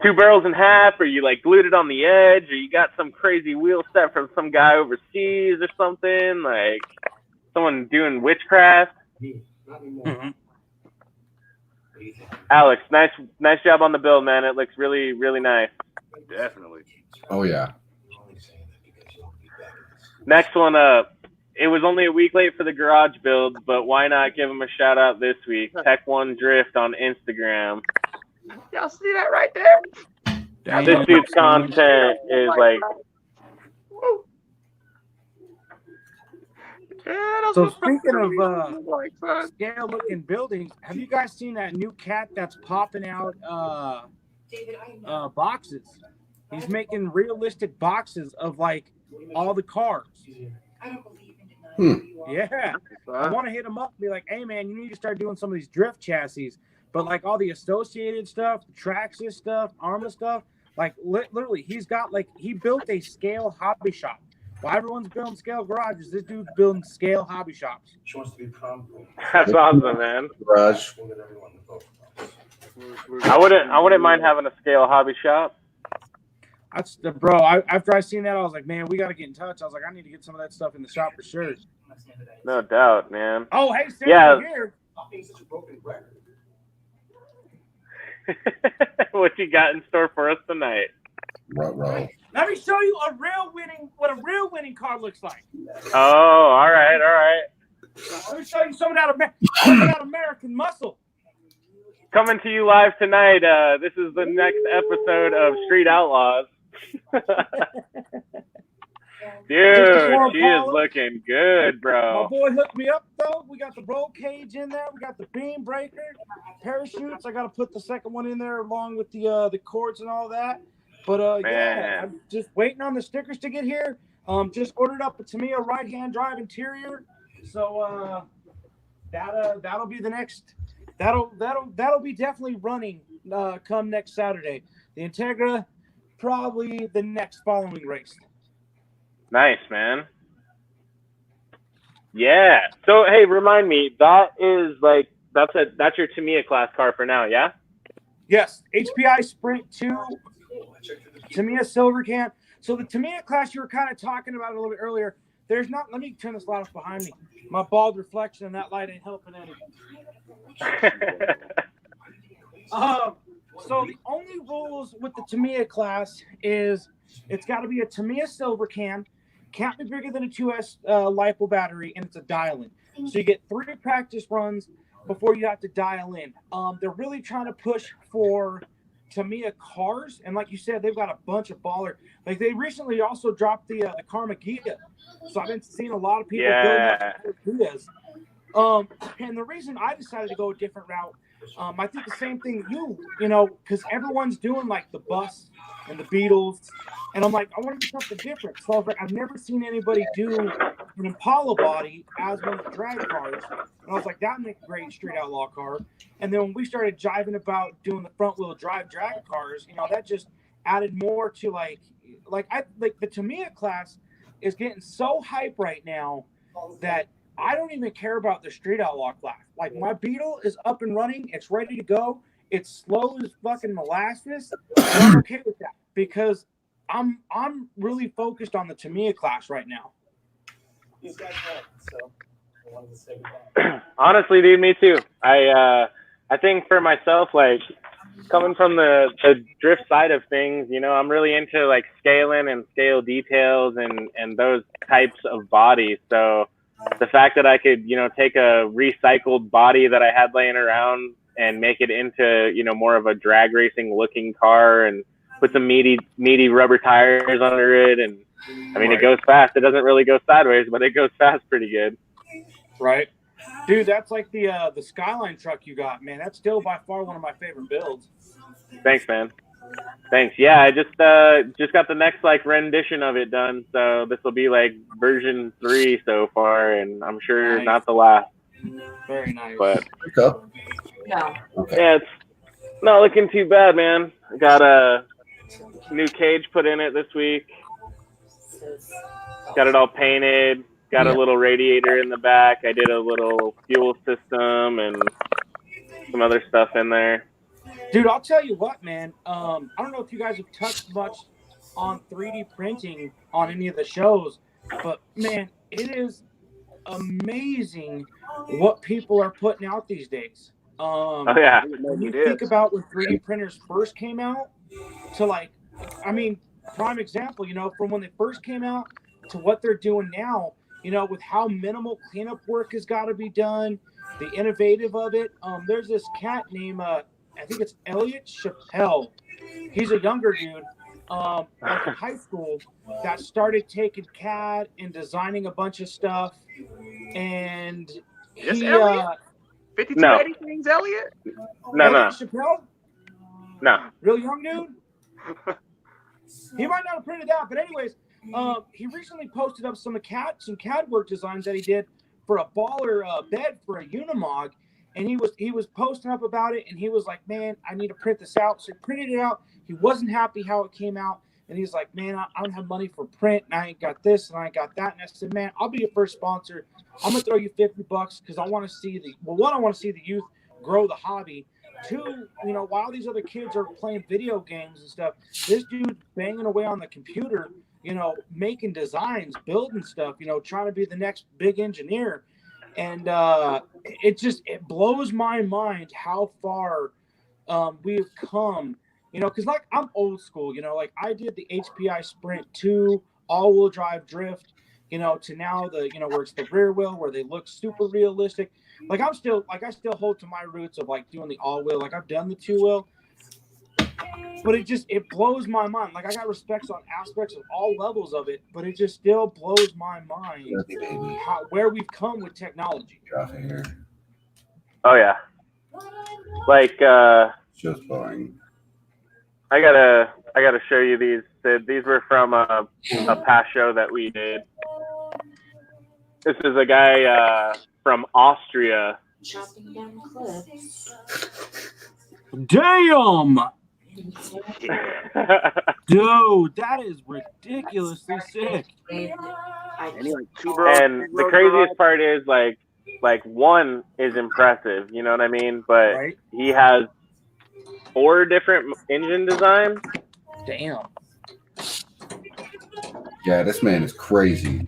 [SPEAKER 1] 2 barrels in half, or you like glued it on the edge, or you got some crazy wheel set from some guy overseas or something, like someone doing witchcraft.
[SPEAKER 4] Mm-hmm.
[SPEAKER 1] Alex, nice job on the build, man. It looks really, really nice.
[SPEAKER 2] Definitely.
[SPEAKER 3] Oh, yeah.
[SPEAKER 1] Next one up. It was only a week late for the garage builds, but why not give him a shout out this week? Tech One Drift on Instagram.
[SPEAKER 2] Y'all see that right there?
[SPEAKER 1] This dude's content is like.
[SPEAKER 4] So speaking of scale looking buildings, have you guys seen that new cat that's popping out boxes? He's making realistic boxes of like all the cars.
[SPEAKER 5] I don't believe in denying who you are.
[SPEAKER 4] Yeah. I want to hit him up and be like, hey man, you need to start doing some of these drift chassis. But like all the associated stuff, Traxxas stuff, Arma stuff, like literally he's got like, he built a scale hobby shop. While everyone's building scale garages, this dude's building scale hobby shops.
[SPEAKER 8] She wants to be prom queen.
[SPEAKER 1] That's awesome, man.
[SPEAKER 3] Garage.
[SPEAKER 1] I wouldn't mind having a scale hobby shop.
[SPEAKER 4] That's the bro. After I seen that, I was like, man, we got to get in touch. I was like, I need to get some of that stuff in the shop for sure.
[SPEAKER 1] No doubt, man.
[SPEAKER 4] Oh, hey, since
[SPEAKER 1] Yeah.
[SPEAKER 4] we're here,
[SPEAKER 8] Not being such a broken record.
[SPEAKER 1] What you got in store for us tonight?
[SPEAKER 3] Ruh-roh.
[SPEAKER 4] let me show you what a real winning car looks like.
[SPEAKER 1] Oh, all right.
[SPEAKER 4] Let me show you some of that American muscle.
[SPEAKER 1] Coming to you live tonight. This is the next episode of Street Outlaws. Dude, she is looking good,
[SPEAKER 4] My
[SPEAKER 1] bro.
[SPEAKER 4] boy hooked me up though. We got the roll cage in there. We got the beam breaker, parachutes. I got to put the second one in there along with the cords and all that. But yeah,
[SPEAKER 1] Man.
[SPEAKER 4] I'm just waiting on the stickers to get here. Just ordered up a Tamiya right-hand drive interior. So that'll be the next. That'll be definitely running come next Saturday. The Integra probably the next following race.
[SPEAKER 1] Nice, man. Yeah. So hey, remind me. That is like that's your Tamiya class car for now, yeah?
[SPEAKER 4] Yes, HPI Sprint 2, Tamiya Silver Can. So the Tamiya class you were kind of talking about a little bit earlier. There's not. Let me turn this light off behind me. My bald reflection and that light ain't helping any. So the only rules with the Tamiya class is it's got to be a Tamiya Silver Can, can't be bigger than a 2S LiPo battery, and it's a dial-in. So you get 3 practice runs before you have to dial in. They're really trying to push for Tamiya cars, and like you said, they've got a bunch of baller. Like they recently also dropped the Karma Gia, so I've been seeing a lot of people building up Gias. And the reason I decided to go a different route, I think the same thing you know, because everyone's doing like the bus and the Beatles, and I'm like, I want to do something different. So I was like, I've never seen anybody do an Impala body as one of the drag cars, and I was like, that would make a great street outlaw car. And then when we started jiving about doing the front wheel drive drag cars, you know, that just added more to like the Tamiya class is getting so hype right now that I don't even care about the street outlaw class. Like my Beetle is up and running, it's ready to go. It's slow as fucking molasses. And I'm okay with that because I'm really focused on the Tamiya class right now.
[SPEAKER 8] These guys won, so I wanted to say goodbye.
[SPEAKER 1] Honestly, dude, me too. I think for myself, like coming from the drift side of things, you know, I'm really into like scaling and scale details and those types of bodies. So the fact that I could, you know, take a recycled body that I had laying around and make it into, you know, more of a drag racing looking car and put some meaty rubber tires under it and I mean,
[SPEAKER 4] Right.
[SPEAKER 1] it goes fast. It doesn't really go sideways, but it goes fast pretty good.
[SPEAKER 4] Right. Dude, that's like the Skyline truck you got, man. That's still by far one of my favorite builds.
[SPEAKER 1] Thanks, man. Thanks. Yeah, I just got the next like rendition of it done, so this will be like version 3 so far, and I'm sure
[SPEAKER 4] Nice.
[SPEAKER 1] not the last.
[SPEAKER 4] Very nice.
[SPEAKER 1] But
[SPEAKER 3] Cup?
[SPEAKER 7] No.
[SPEAKER 3] Okay.
[SPEAKER 1] yeah, it's not looking too bad, man. I got a new cage put in it this week. Got it all painted. Got a little radiator in the back. I did a little fuel system and some other stuff in there.
[SPEAKER 4] Dude, I'll tell you what, man. I don't know if you guys have touched much on 3D printing on any of the shows, but man, it is amazing what people are putting out these days.
[SPEAKER 1] Oh yeah.
[SPEAKER 4] When you think about when 3D printers first came out, to like, I mean, prime example, from when they first came out to what they're doing now, with how minimal cleanup work has got to be done, the innovative of it. There's this cat named, I think it's Elliot Chappelle. He's a younger dude, like in high school, that started taking CAD and designing a bunch of stuff. And he,
[SPEAKER 2] Elliot? 5280 things, Elliot?
[SPEAKER 1] No.
[SPEAKER 4] Chappelle?
[SPEAKER 1] No.
[SPEAKER 4] Real young dude? He might not have printed that, but anyways, he recently posted up some CAD work designs that he did for a baller bed for a Unimog, and he was posting up about it, and he was like, man, I need to print this out. So he printed it out. He wasn't happy how it came out, and he's like, man, I don't have money for print, and I ain't got this, and I ain't got that. And I said, man, I'll be your first sponsor. I'm gonna throw you $50 because I want to see I want to see the youth grow the hobby. 2, while these other kids are playing video games and stuff, this dude banging away on the computer, making designs, building stuff, trying to be the next big engineer. And it blows my mind how far we've come, because like I'm old school, like I did the HPI Sprint 2 all-wheel drive drift, to now the, where it's the rear wheel, where they look super realistic. Like I still hold to my roots of like doing the all-wheel. Like I've done the 2-wheel, but it blows my mind. Like I got respects on aspects of all levels of it, but it just still blows my mind where we've come with technology.
[SPEAKER 1] Oh yeah. Like
[SPEAKER 3] Just boring.
[SPEAKER 1] I gotta show you these. These were from a past show that we did. This is a guy from Austria.
[SPEAKER 7] Chopping down cliffs.
[SPEAKER 4] Damn! Dude, that is ridiculously sick.
[SPEAKER 2] And
[SPEAKER 1] the craziest part is like one is impressive, you know what I mean? But he has 4 different engine designs.
[SPEAKER 4] Damn.
[SPEAKER 3] Yeah, this man is crazy.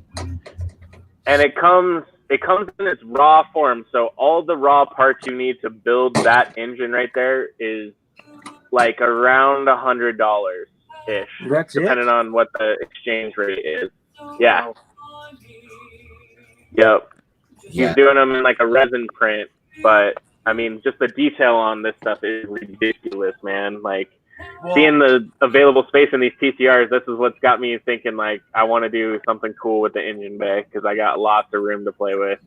[SPEAKER 1] And it comes in its raw form. So all the raw parts you need to build that engine right there is like around $100 ish.
[SPEAKER 4] That's
[SPEAKER 1] depending on what the exchange rate is. Yeah. Yep. He's doing them in like a resin print, but I mean, just the detail on this stuff is ridiculous, man. Like seeing the available space in these TCRs, this is what's got me thinking like I want to do something cool with the engine bay because I got lots of room to play with.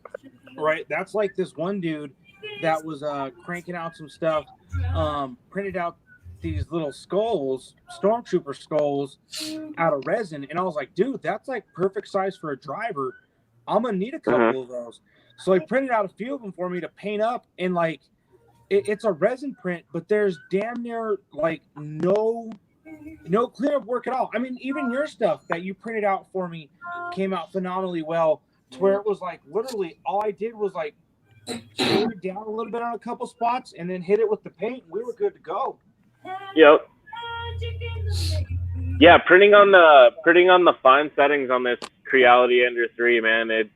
[SPEAKER 4] Right. That's like this one dude that was cranking out some stuff, printed out these little skulls, stormtrooper skulls out of resin. And I was like, dude, that's like perfect size for a driver. I'm going to need a couple of those. So he printed out a few of them for me to paint up, and like, it's a resin print, but there's damn near like no cleanup work at all. I mean, even your stuff that you printed out for me came out phenomenally well, to where it was like literally all I did was like sand it down a little bit on a couple spots and then hit it with the paint. And we were good to go.
[SPEAKER 1] Yep. Yeah, printing on the fine settings on this Creality Ender 3, man, it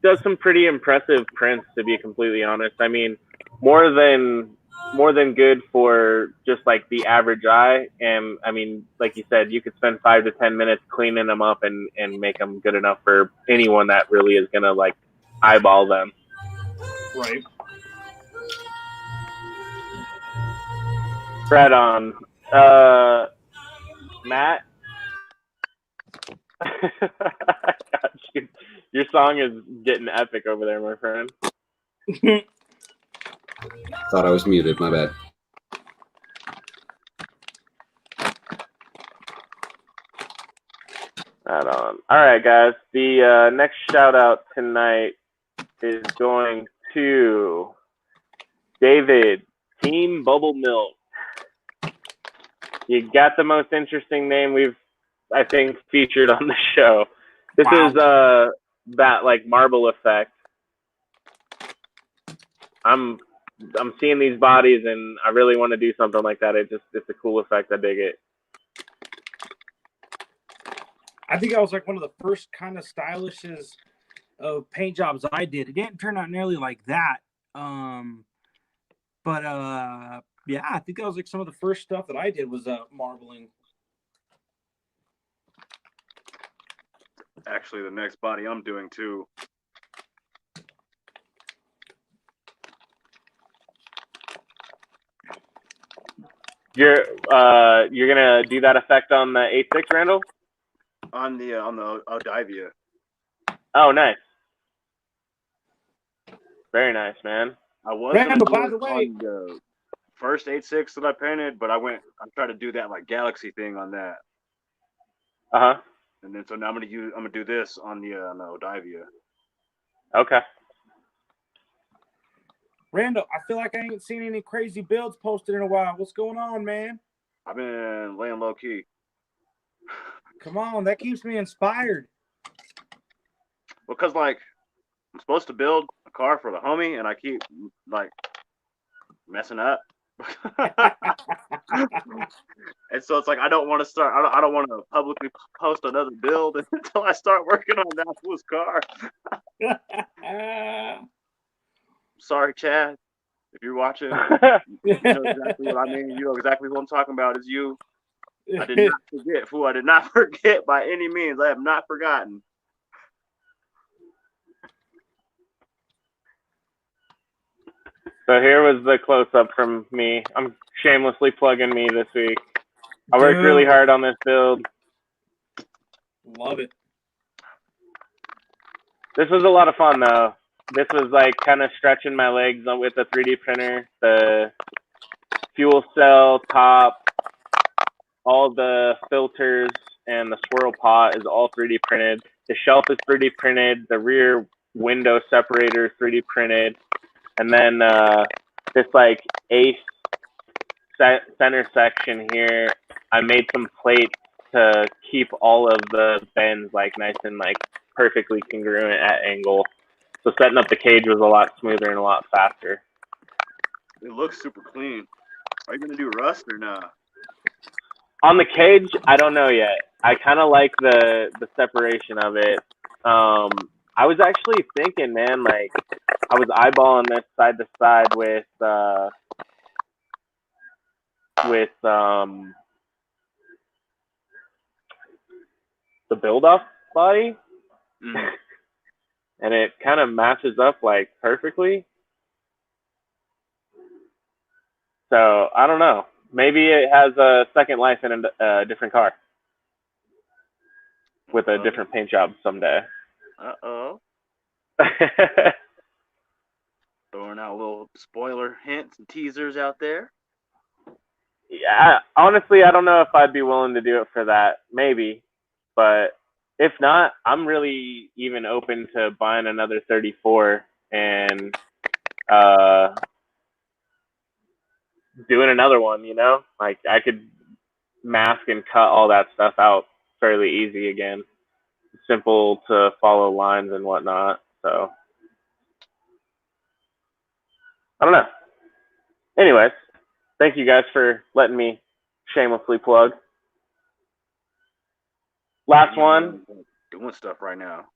[SPEAKER 1] does some pretty impressive prints, to be completely honest. I mean, more than good for just like the average eye. And I mean, like you said, you could spend 5 to 10 minutes cleaning them up and make them good enough for anyone that really is gonna like eyeball them.
[SPEAKER 4] Right.
[SPEAKER 1] Right on. Matt, Your song is getting epic over there, my friend.
[SPEAKER 3] Thought I was muted. My bad.
[SPEAKER 1] Right on. All right, guys. The next shout out tonight is going to David, Team Bubble Milk. You got the most interesting name we've, I think, featured on the show. This
[SPEAKER 4] Wow.
[SPEAKER 1] is that like marble effect. I'm seeing these bodies and I really want to do something like that. It's a cool effect. I dig it.
[SPEAKER 4] I think I was like one of the first kind of stylishes of paint jobs I did. It didn't turn out nearly like that. But yeah, I think that was like some of the first stuff that I did was marbling.
[SPEAKER 2] Actually, the next body I'm doing too.
[SPEAKER 1] You're gonna do that effect on the 8.6, Randall?
[SPEAKER 2] On the Odivia.
[SPEAKER 1] Oh, nice. Very nice, man.
[SPEAKER 2] I was
[SPEAKER 4] Randall,
[SPEAKER 2] gonna
[SPEAKER 4] by
[SPEAKER 2] do
[SPEAKER 4] the
[SPEAKER 2] it
[SPEAKER 4] way,
[SPEAKER 2] on the first 8.6 that I painted, but I tried to do that like galaxy thing on that.
[SPEAKER 1] Uh-huh.
[SPEAKER 2] And then so now I'm gonna do this on the Odivia.
[SPEAKER 1] Okay.
[SPEAKER 4] Randall, I feel like I ain't seen any crazy builds posted in a while. What's going on, man?
[SPEAKER 2] I've been laying low key.
[SPEAKER 4] Come on, that keeps me inspired.
[SPEAKER 2] Because like I'm supposed to build a car for the homie, and I keep like messing up. And so it's like I don't want to start. I don't want to publicly post another build until I start working on that fool's car. Sorry, Chad, if you're watching, you know exactly what I mean. You know exactly who I'm talking about. Is you. I did not forget, fool. I did not forget by any means. I have not forgotten.
[SPEAKER 1] So here was the close-up from me. I'm shamelessly plugging me this week. I worked really hard on this build.
[SPEAKER 4] Love it.
[SPEAKER 1] This was a lot of fun, though. This was like kind of stretching my legs with the 3D printer. The fuel cell top, all the filters, and the swirl pot is all 3D printed. The shelf is 3D printed. The rear window separator is 3D printed. And then this like ace center section here, I made some plates to keep all of the bends like nice and like perfectly congruent at angle. So setting up the cage was a lot smoother and a lot faster.
[SPEAKER 2] It looks super clean. Are you gonna do rust or not?
[SPEAKER 1] On the cage, I don't know yet. I kind of like the separation of it. I was actually thinking, man, like I was eyeballing this side to side with the build-off body, and it kind of matches up like perfectly. So I don't know. Maybe it has a second life in a different car with a different paint job someday.
[SPEAKER 2] Uh-oh. Throwing out little spoiler hints and teasers out there.
[SPEAKER 1] Yeah, honestly, I don't know if I'd be willing to do it for that. Maybe. But if not, I'm really even open to buying another 34 and doing another one, you know? Like, I could mask and cut all that stuff out fairly easy again. Simple to follow lines and whatnot. So, I don't know. Anyways, thank you guys for letting me shamelessly plug. Last one.
[SPEAKER 2] Doing stuff right now.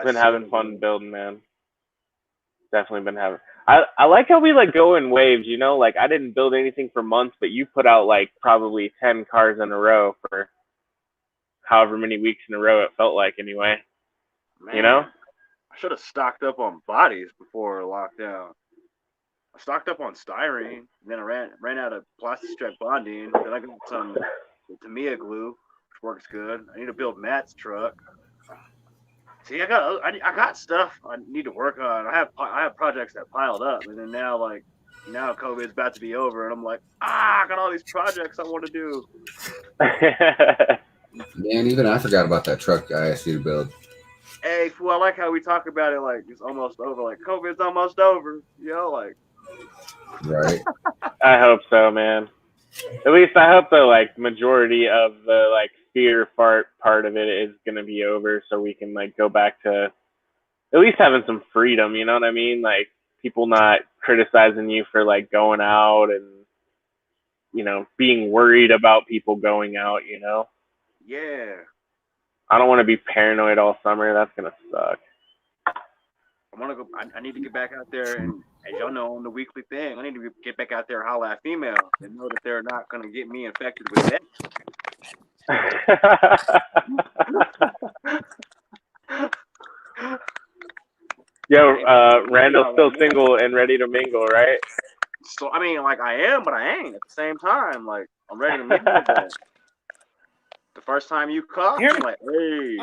[SPEAKER 1] Been having fun building, man. Definitely been having. I like how we like go in waves, you know. Like I didn't build anything for months, but you put out like probably 10 cars in a row for however many weeks in a row it felt like, anyway.
[SPEAKER 2] Man,
[SPEAKER 1] you know.
[SPEAKER 2] I should have stocked up on bodies before lockdown. I stocked up on styrene, and then I ran out of plastic strap bonding. Then I got some Tamiya glue, which works good. I need to build Matt's truck. See, I got stuff I need to work on. I have projects that piled up, and then now COVID's about to be over, and I'm like, I got all these projects I want to do.
[SPEAKER 3] Man, even I forgot about that truck I asked you to build.
[SPEAKER 2] Hey, fool, I like how we talk about it like it's almost over, like COVID's almost over, like.
[SPEAKER 3] Right.
[SPEAKER 1] I hope so, man. At least I hope the like majority of the like fear part of it is gonna be over, so we can like go back to at least having some freedom. You know what I mean? Like people not criticizing you for like going out and being worried about people going out.
[SPEAKER 2] Yeah.
[SPEAKER 1] I don't want to be paranoid all summer. That's gonna suck.
[SPEAKER 2] I need to get back out there, and as y'all know, on the weekly thing, I need to get back out there and holla at females and know that they're not gonna get me infected with that.
[SPEAKER 1] Yo, Randall's still single and ready to mingle, right?
[SPEAKER 2] So I mean, like I am, but I ain't at the same time. Like I'm ready to mingle. But the first time you called, I'm like, hey.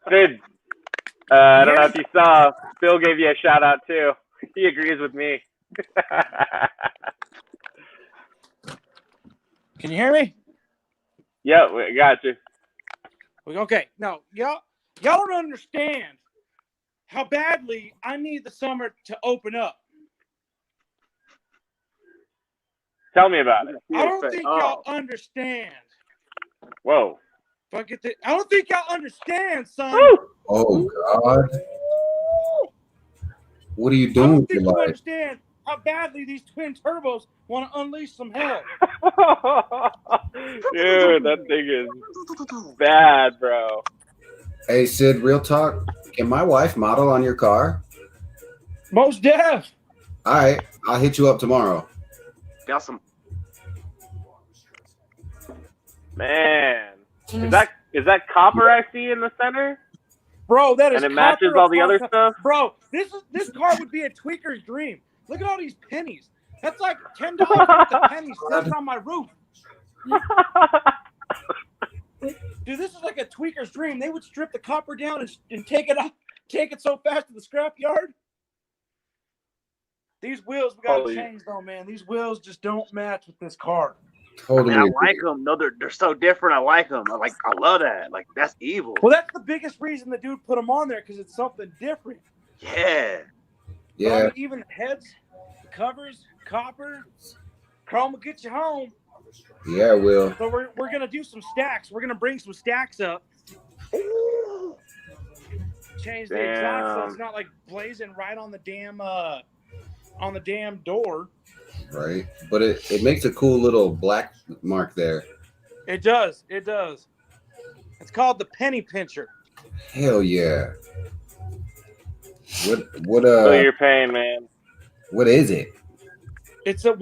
[SPEAKER 1] Sid, I don't know if you saw, Phil gave you a shout out too. He agrees with me.
[SPEAKER 4] Can you hear me?
[SPEAKER 1] Yeah, we got you.
[SPEAKER 4] Okay, now y'all don't understand how badly I need the summer to open up.
[SPEAKER 1] Tell me about it.
[SPEAKER 4] I don't think y'all understand.
[SPEAKER 1] Whoa.
[SPEAKER 4] I don't think y'all understand, son.
[SPEAKER 1] Woo!
[SPEAKER 3] Oh God. What are you doing?
[SPEAKER 4] I don't think you understand how badly these twin turbos want to unleash some hell.
[SPEAKER 1] Dude, that thing is bad, bro.
[SPEAKER 3] Hey Sid, real talk. Can my wife model on your car?
[SPEAKER 4] Most def.
[SPEAKER 3] All right, I'll hit you up tomorrow.
[SPEAKER 2] Got some.
[SPEAKER 1] Man, is that copper I see in the center?
[SPEAKER 4] Bro, that is.
[SPEAKER 1] And it matches all the other stuff.
[SPEAKER 4] Bro, this car would be a tweaker's dream. Look at all these pennies. That's like $10 worth of pennies stuck on my roof. Dude, this is like a tweaker's dream. They would strip the copper down and take it so fast to the scrap yard. These wheels, we gotta change though, man. These wheels just don't match with this car.
[SPEAKER 3] Totally.
[SPEAKER 2] And I like them. No, they're so different. I like them. I love that. Like that's evil.
[SPEAKER 4] Well, that's the biggest reason the dude put them on there, because it's something different.
[SPEAKER 2] Yeah.
[SPEAKER 3] Yeah.
[SPEAKER 4] I mean, even the heads, the covers, copper, chrome will get you home.
[SPEAKER 3] Yeah, Will.
[SPEAKER 4] So we're gonna do some stacks. We're gonna bring some stacks up. Change the exhaust so it's not like blazing right on the damn door.
[SPEAKER 3] Right, but it makes a cool little black mark there.
[SPEAKER 4] It does. It's called the penny pincher.
[SPEAKER 3] Hell yeah. What
[SPEAKER 1] So you're paying, man.
[SPEAKER 3] What is it?
[SPEAKER 4] It's an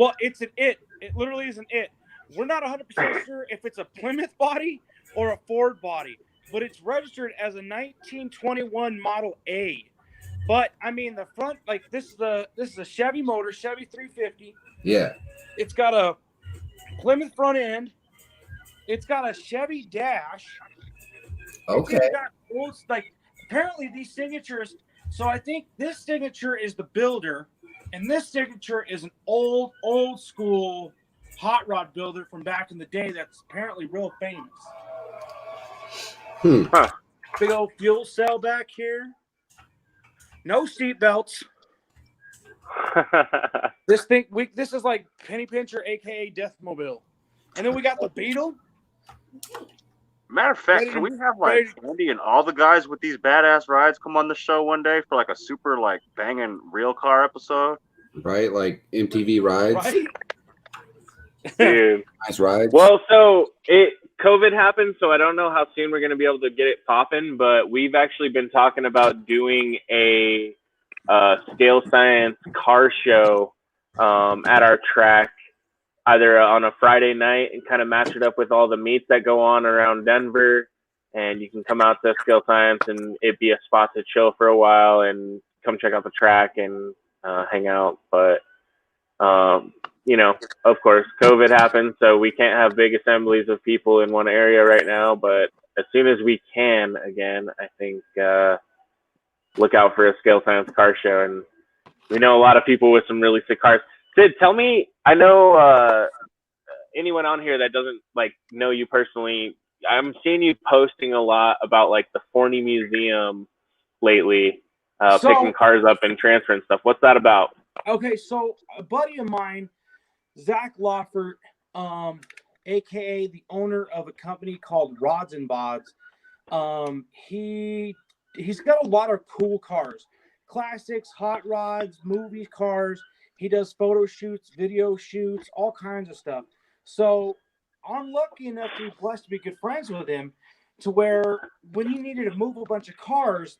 [SPEAKER 4] it. It literally is an it. We're not 100% sure if it's a Plymouth body or a Ford body, but it's registered as a 1921 Model A. But I mean, the front, like this is a Chevy motor, Chevy 350.
[SPEAKER 3] Yeah.
[SPEAKER 4] It's got a Plymouth front end. It's got a Chevy dash.
[SPEAKER 3] Okay.
[SPEAKER 4] It's got old, like apparently these signatures. So I think this signature is the builder, and this signature is an old school hot rod builder from back in the day that's apparently real famous.
[SPEAKER 1] Huh.
[SPEAKER 4] Big old fuel cell back here. No seat belts. This is like penny pincher, aka Deathmobile. And then we got the Beetle.
[SPEAKER 2] Matter of fact, can we have like Andy and all the guys with these badass rides come on the show one day for like a super like banging real car episode?
[SPEAKER 3] Right, like MTV rides.
[SPEAKER 4] Right?
[SPEAKER 1] Dude.
[SPEAKER 3] Nice rides.
[SPEAKER 1] Well, so COVID happened, so I don't know how soon we're going to be able to get it popping, but we've actually been talking about doing a Scale Science car show at our track, either on a Friday night and kind of match it up with all the meets that go on around Denver, and you can come out to Scale Science and it'd be a spot to chill for a while and come check out the track and hang out. But You know, of course, COVID happened, so we can't have big assemblies of people in one area right now. But as soon as we can again, I think look out for a Scale Science car show. And we know a lot of people with some really sick cars. Sid, tell me, I know anyone on here that doesn't like know you personally, I'm seeing you posting a lot about like the Forney Museum lately, picking cars up and transferring stuff. What's that about?
[SPEAKER 4] Okay, so a buddy of mine, Zach Lawford, aka the owner of a company called Rods and Boggs, he's got a lot of cool cars, classics, hot rods, movie cars. He does photo shoots, video shoots, all kinds of stuff. So I'm lucky enough to be blessed to be good friends with him, to where when he needed to move a bunch of cars,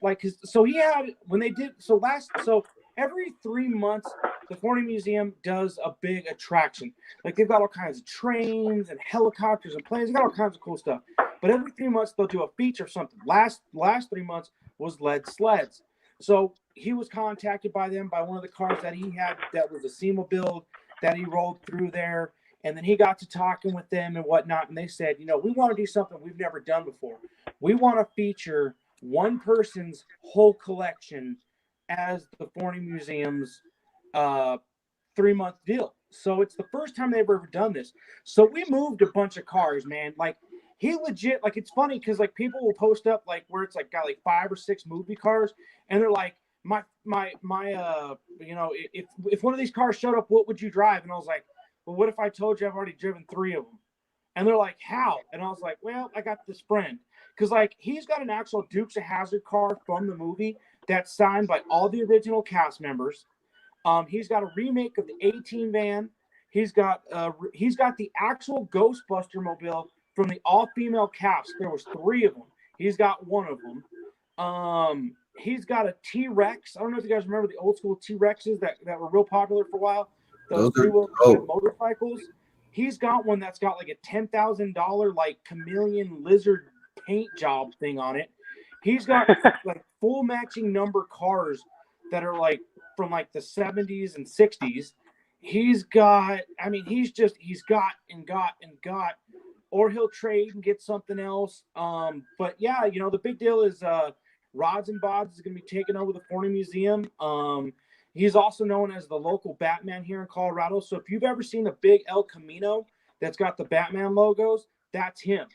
[SPEAKER 4] every 3 months, the Forney Museum does a big attraction. Like they've got all kinds of trains and helicopters and planes. They've got all kinds of cool stuff. But every 3 months they'll do a feature of something. Last 3 months was lead sleds. So he was contacted by them by one of the cars that he had that was a SEMA build that he rolled through there. And then he got to talking with them and whatnot. And they said, you know, we want to do something we've never done before. We want to feature one person's whole collection as the Forney Museum's 3-month deal. So it's the first time they've ever done this. So we moved a bunch of cars, man. Like he legit, like it's funny because like people will post up like where it's like got like 5 or 6 movie cars, and they're like, my you know, if one of these cars showed up, what would you drive? And I was like, well, what if I told you I've already driven 3 of them? And they're like, how? And I was like, well, I got this friend. Because, like, he's got an actual Dukes of Hazzard car from the movie that's signed by all the original cast members. He's got a remake of the A-Team van. He's got the actual Ghostbuster mobile from the all-female cast. There was 3 of them. He's got 1 of them. He's got a T-Rex. I don't know if you guys remember the old school T-Rexes that were real popular for a while. Those 3-wheel motorcycles. He's got one that's got like a $10,000 like chameleon lizard paint job thing on it. He's got like full matching number cars that are like from like the 70s and 60s. He's got and got, or he'll trade and get something else. But yeah, you know, the big deal is Rods and Boggs is going to be taking over the Forney Museum. He's also known as the local Batman here in Colorado. So if you've ever seen the big El Camino that's got the Batman logos, that's him.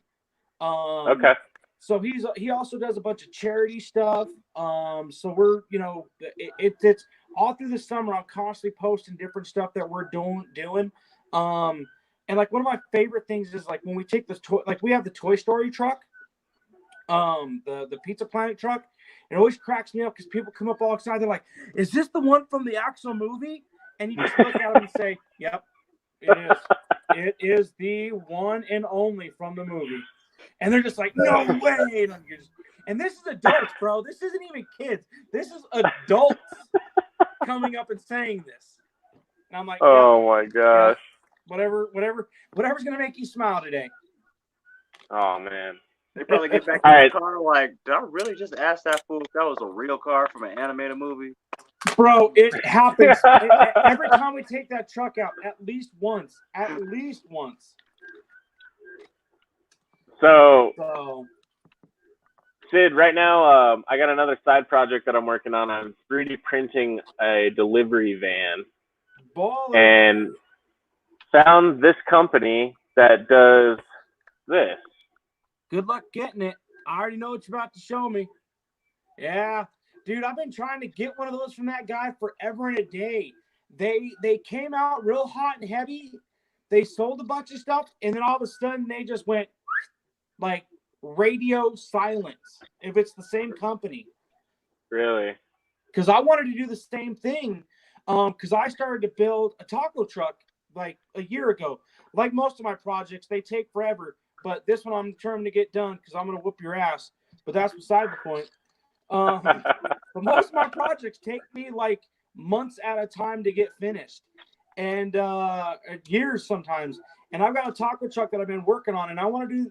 [SPEAKER 1] Okay.
[SPEAKER 4] So he also does a bunch of charity stuff. So we're, you know, it's all through the summer. I'm constantly posting different stuff that we're doing. And like one of my favorite things is like when we take this toy, like we have the Toy Story truck, the Pizza Planet truck. It always cracks me up because people come up all excited. They're like, is this the one from the actual movie? And you just look at them and say, yep, it is. It is the one and only from the movie. And they're just like, no way. And this is adults, bro. This isn't even kids. This is adults coming up and saying this. And I'm like,
[SPEAKER 1] oh my gosh.
[SPEAKER 4] Yeah, whatever's going to make you smile today.
[SPEAKER 1] Oh, man.
[SPEAKER 2] They probably get back to the car like, did I really just ask that fool if that was a real car from an animated movie?
[SPEAKER 4] Bro, it happens every time we take that truck out, at least once.
[SPEAKER 1] So Sid, right now, I got another side project that I'm working on. I'm 3D printing a delivery van.
[SPEAKER 4] Baller.
[SPEAKER 1] And found this company that does this.
[SPEAKER 4] Good luck getting it. I already know what you're about to show me. Yeah. Dude, I've been trying to get one of those from that guy forever and a day. They came out real hot and heavy. They sold a bunch of stuff, and then all of a sudden they just went like radio silence. If it's the same company.
[SPEAKER 1] Really?
[SPEAKER 4] Because I wanted to do the same thing. Because I started to build a taco truck like a year ago. Like most of my projects, they take forever. But this one I'm determined to get done because I'm going to whoop your ass. But that's beside the point. But most of my projects take me like months at a time to get finished. And years sometimes. And I've got a taco truck that I've been working on. And I wanted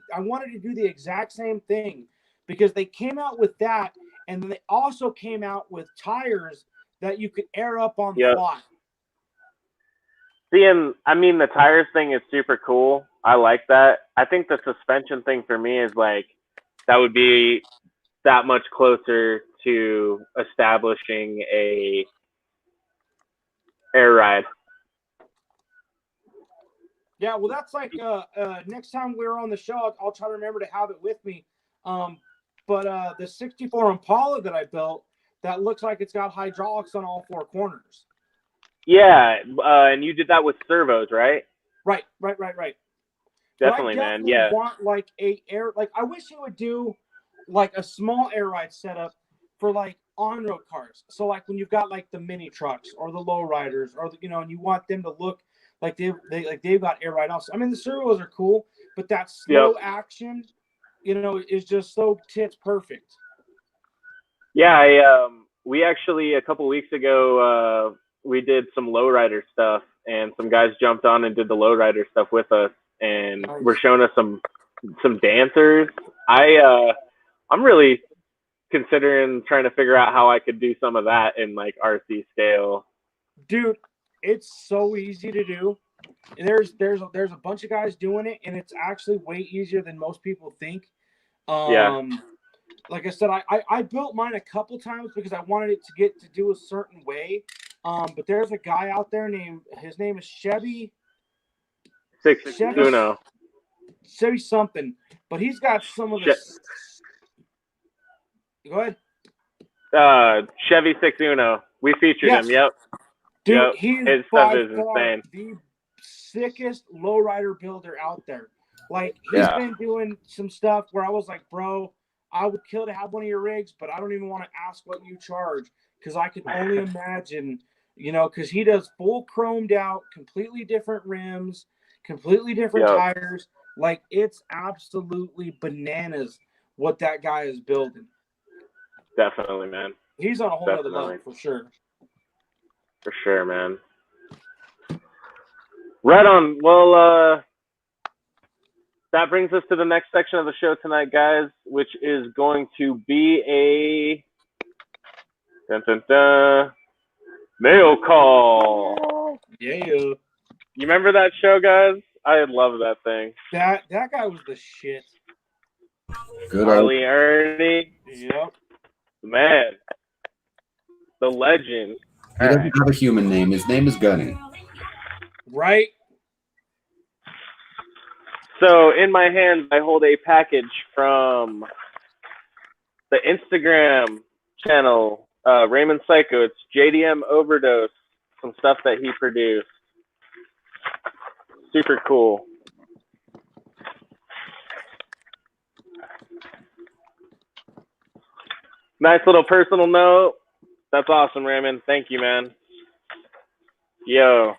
[SPEAKER 4] to do the exact same thing. Because they came out with that. And then they also came out with tires that you could air up on the fly.
[SPEAKER 1] Seeing, I mean, the tires thing is super cool. I like that. I think the suspension thing for me is like that would be that much closer to establishing a air ride.
[SPEAKER 4] Yeah, well, that's like next time we're on the show, I'll try to remember to have it with me. But the 64 Impala that I built, that looks like it's got hydraulics on all four corners.
[SPEAKER 1] Yeah, and you did that with servos, right?
[SPEAKER 4] Right.
[SPEAKER 1] Definitely,
[SPEAKER 4] But I
[SPEAKER 1] man.
[SPEAKER 4] definitely
[SPEAKER 1] Yeah.
[SPEAKER 4] want like a air, like I wish you would do like a small air ride setup for like on-road cars. So like when you've got like the mini trucks or the low riders or the, and you want them to look like they've got air ride also. I mean the servos are cool, but that slow action, is just so tits perfect.
[SPEAKER 1] Yeah, we actually a couple weeks ago we did some lowrider stuff, and some guys jumped on and did the lowrider stuff with us, and
[SPEAKER 4] Nice.
[SPEAKER 1] were showing us some dancers. I'm really considering trying to figure out how I could do some of that in like RC scale.
[SPEAKER 4] Dude, it's so easy to do. And there's a bunch of guys doing it, and it's actually way easier than most people think.
[SPEAKER 1] Yeah.
[SPEAKER 4] Like I said, I built mine a couple times because I wanted it to get to do a certain way. But there's a guy out there his name is Chevy
[SPEAKER 1] 6-Uno.
[SPEAKER 4] Chevy something, but he's got some of the. Go ahead.
[SPEAKER 1] Chevy 6-Uno. We featured him. Yep.
[SPEAKER 4] Dude,
[SPEAKER 1] yep.
[SPEAKER 4] he's
[SPEAKER 1] His
[SPEAKER 4] by
[SPEAKER 1] stuff is
[SPEAKER 4] far
[SPEAKER 1] insane.
[SPEAKER 4] the sickest lowrider builder out there. Like he's been doing some stuff where I was like, bro, I would kill to have one of your rigs, but I don't even want to ask what you charge because I can only imagine, because he does full chromed out, completely different rims, completely different tires. Like it's absolutely bananas what that guy is building.
[SPEAKER 1] Definitely, man.
[SPEAKER 4] He's on a whole other level for sure.
[SPEAKER 1] For sure, man. Right on. Well, that brings us to the next section of the show tonight, guys, which is going to be a mail call.
[SPEAKER 4] Yeah.
[SPEAKER 1] You remember that show, guys? I love that thing.
[SPEAKER 4] That guy was the shit.
[SPEAKER 3] Good
[SPEAKER 1] Harley Ernie.
[SPEAKER 4] Yep.
[SPEAKER 1] Man. The legend.
[SPEAKER 3] He doesn't have a human name. His name is Gunny.
[SPEAKER 4] Right.
[SPEAKER 1] So in my hands, I hold a package from the Instagram channel, Raymond Psycho. It's JDM Overdose, some stuff that he produced. Super cool. Nice little personal note. That's awesome, Raymond. Thank you, man. Yo,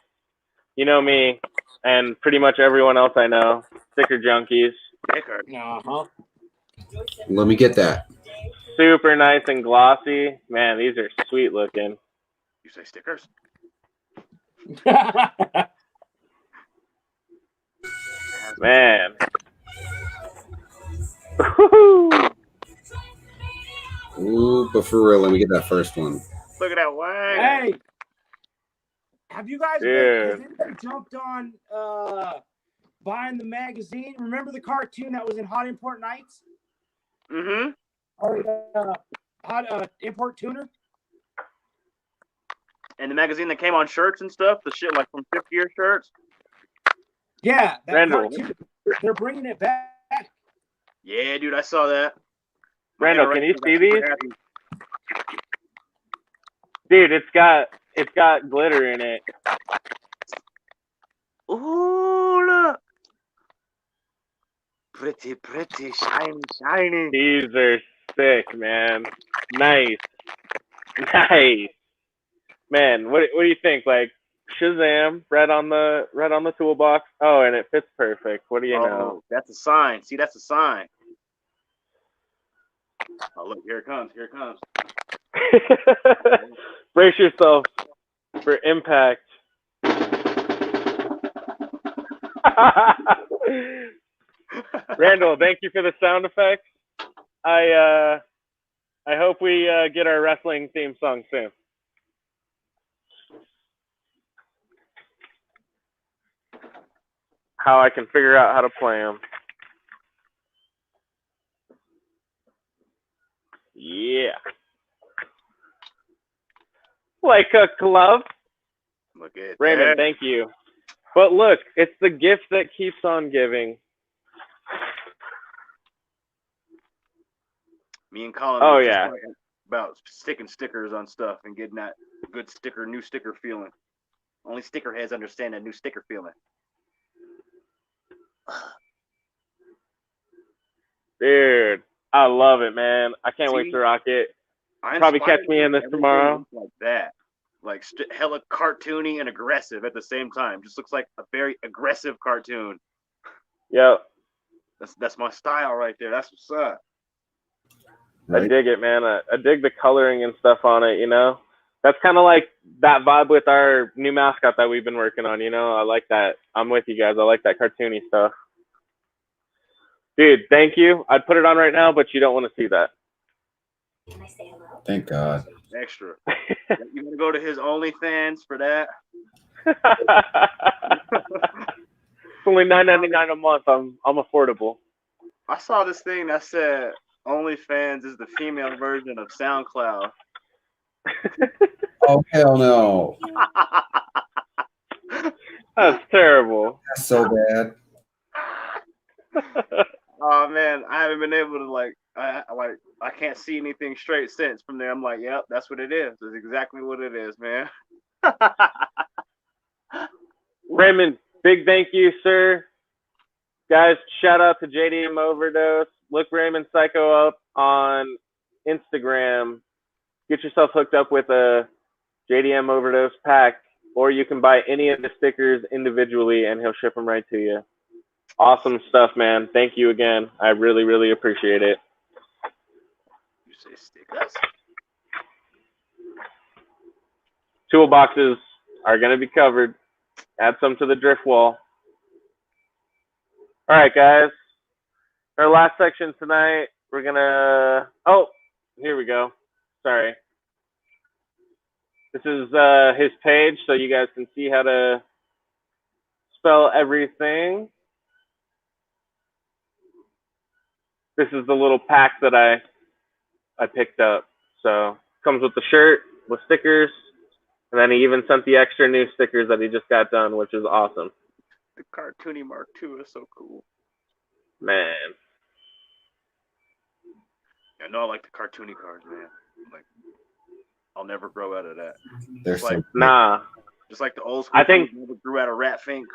[SPEAKER 1] you know me and pretty much everyone else I know. Sticker junkies.
[SPEAKER 4] Uh-huh.
[SPEAKER 3] Let me get that.
[SPEAKER 1] Super nice and glossy. Man, these are sweet looking.
[SPEAKER 2] You say stickers?
[SPEAKER 1] Man.
[SPEAKER 3] Ooh, but for real, let me get that first one.
[SPEAKER 2] Look at that wang.
[SPEAKER 4] Hey, have you guys has anybody jumped on buying the magazine? Remember the cartoon that was in Hot Import Nights?
[SPEAKER 2] Mm-hmm.
[SPEAKER 4] Or Hot Import Tuner?
[SPEAKER 2] And the magazine that came on shirts and stuff, the shit like from 50-year shirts.
[SPEAKER 4] Yeah, that
[SPEAKER 1] Randall.
[SPEAKER 4] cartoon. They're bringing it back.
[SPEAKER 2] Yeah, dude, I saw that.
[SPEAKER 1] Randall, can you see these? Dude, it's got glitter in it.
[SPEAKER 2] Ooh, look. Pretty, shiny.
[SPEAKER 1] These are sick, man. Nice. Man, what do you think? Like Shazam, red on the toolbox. Oh, and it fits perfect. What do you know?
[SPEAKER 2] That's a sign. See, that's a sign. Oh, look, here it comes. Here it comes.
[SPEAKER 1] Brace yourself for impact. Randall, thank you for the sound effects. I hope we get our wrestling theme song soon. how I can figure out how to play them. Yeah. Like a glove.
[SPEAKER 2] Look at
[SPEAKER 1] Raymond,
[SPEAKER 2] that.
[SPEAKER 1] thank you. But look, it's the gift that keeps on giving.
[SPEAKER 2] Me and Colin
[SPEAKER 1] Oh,
[SPEAKER 2] were just
[SPEAKER 1] yeah.
[SPEAKER 2] talking about sticking stickers on stuff and getting that good new sticker feeling. Only sticker heads understand that new sticker feeling.
[SPEAKER 1] Dude, I love it, man. I can't wait
[SPEAKER 2] See?
[SPEAKER 1] to rock it.
[SPEAKER 2] I
[SPEAKER 1] Probably catch
[SPEAKER 2] inspired
[SPEAKER 1] me in this
[SPEAKER 2] everything
[SPEAKER 1] tomorrow.
[SPEAKER 2] looks like that. Like hella cartoony and aggressive at the same time. Just looks like a very aggressive cartoon.
[SPEAKER 1] Yep.
[SPEAKER 2] That's my style right there. That's what's up.
[SPEAKER 3] Right?
[SPEAKER 1] I dig it, man. I dig the coloring and stuff on it, you know? That's kind of like that vibe with our new mascot that we've been working on, you know? I like that. I'm with you guys. I like that cartoony stuff. Dude, thank you. I'd put it on right now, but you don't want to see that.
[SPEAKER 7] Can I say hello?
[SPEAKER 3] Thank God.
[SPEAKER 2] Extra. You gonna go to his OnlyFans for that?
[SPEAKER 1] It's only $9.99 a month. I'm affordable.
[SPEAKER 2] I saw this thing that said OnlyFans is the female version of SoundCloud.
[SPEAKER 3] Oh, hell no.
[SPEAKER 1] That's terrible.
[SPEAKER 3] That's so bad.
[SPEAKER 2] Oh man, I haven't been able to I can't see anything straight since from there. I'm like, yep, that's what it is. That's exactly what it is, man.
[SPEAKER 1] Raymond, big thank you, sir. Guys, shout out to JDM Overdose. Look Raymond Psycho up on Instagram. Get yourself hooked up with a JDM Overdose pack, or you can buy any of the stickers individually and he'll ship them right to you. Awesome stuff, man. Thank you again. I really, really appreciate it.
[SPEAKER 2] You say stickers?
[SPEAKER 1] Toolboxes are going to be covered. Add some to the drift wall. All right, guys. Our last section tonight, we're going to... Oh, here we go. Sorry. This is his page, so you guys can see how to spell everything. This is the little pack that I picked up. So comes with the shirt, with stickers, and then he even sent the extra new stickers that he just got done, which is awesome.
[SPEAKER 2] The cartoony Mark II is so cool.
[SPEAKER 1] Man.
[SPEAKER 2] I know I like the cartoony cars, man. Like, I'll never grow out of that.
[SPEAKER 3] They're
[SPEAKER 2] Just like,
[SPEAKER 3] so
[SPEAKER 1] Nah.
[SPEAKER 2] just like the old school.
[SPEAKER 1] I think
[SPEAKER 2] never grew out of Rat Fink,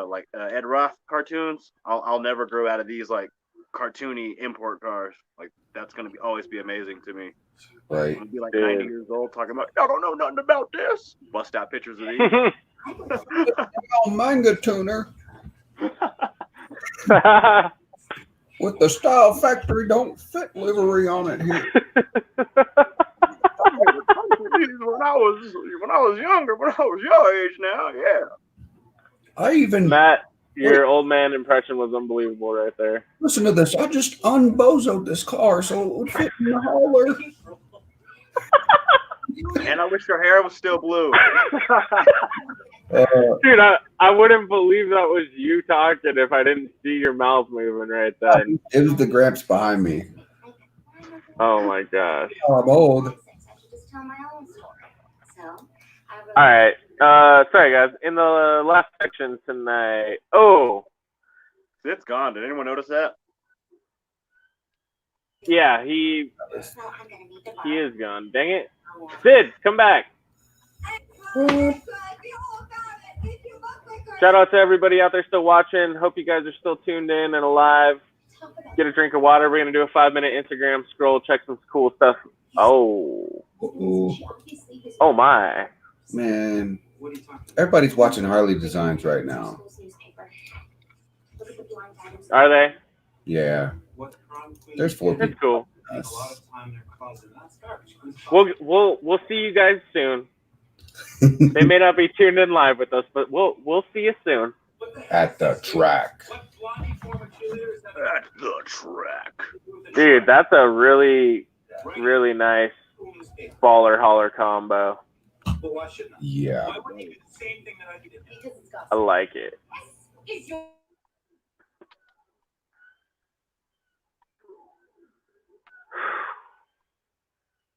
[SPEAKER 2] like Ed Roth cartoons. I'll never grow out of these like cartoony import cars. Like that's gonna always be amazing to me.
[SPEAKER 3] right.
[SPEAKER 2] I'm gonna be like
[SPEAKER 1] Dude.
[SPEAKER 2] 90 years old talking about I don't know nothing about this. Bust out pictures of these.
[SPEAKER 3] Oh, manga tuner with the style factory don't fit livery on it here.
[SPEAKER 2] when I was younger, when I was your age now, yeah.
[SPEAKER 3] I even
[SPEAKER 1] Matt, your old man impression was unbelievable right there.
[SPEAKER 3] listen to this. I just unbozoed this car so it would fit in the hauler.
[SPEAKER 2] And I wish your hair was still blue.
[SPEAKER 1] Dude, I wouldn't believe that was you talking if I didn't see your mouth moving right then.
[SPEAKER 3] It was the Gramps behind me.
[SPEAKER 1] Oh my gosh.
[SPEAKER 3] Oh, I'm old.
[SPEAKER 7] I should just tell my own story. So,
[SPEAKER 1] All right. Sorry, guys. In the last section tonight. Oh,
[SPEAKER 2] It's gone. Did anyone notice that?
[SPEAKER 1] yeah, he
[SPEAKER 7] so I'm gonna need to
[SPEAKER 1] is gone. Dang it. Sid, come back. Shout out to everybody out there still watching. Hope you guys are still tuned in and alive. Get a drink of water. We're going to do a 5-minute Instagram scroll, check some cool stuff. Oh.
[SPEAKER 3] Uh-oh.
[SPEAKER 1] Oh, my.
[SPEAKER 3] Man, everybody's watching Harley Designs right now.
[SPEAKER 1] Are they?
[SPEAKER 3] Yeah. There's 4
[SPEAKER 1] That's
[SPEAKER 3] people.
[SPEAKER 1] cool. We'll see you guys soon. They may not be tuned in live with us, but we'll see you soon.
[SPEAKER 3] At the track.
[SPEAKER 2] At the track.
[SPEAKER 1] Dude, that's a really, really nice baller hauler combo.
[SPEAKER 3] Yeah.
[SPEAKER 1] I like it.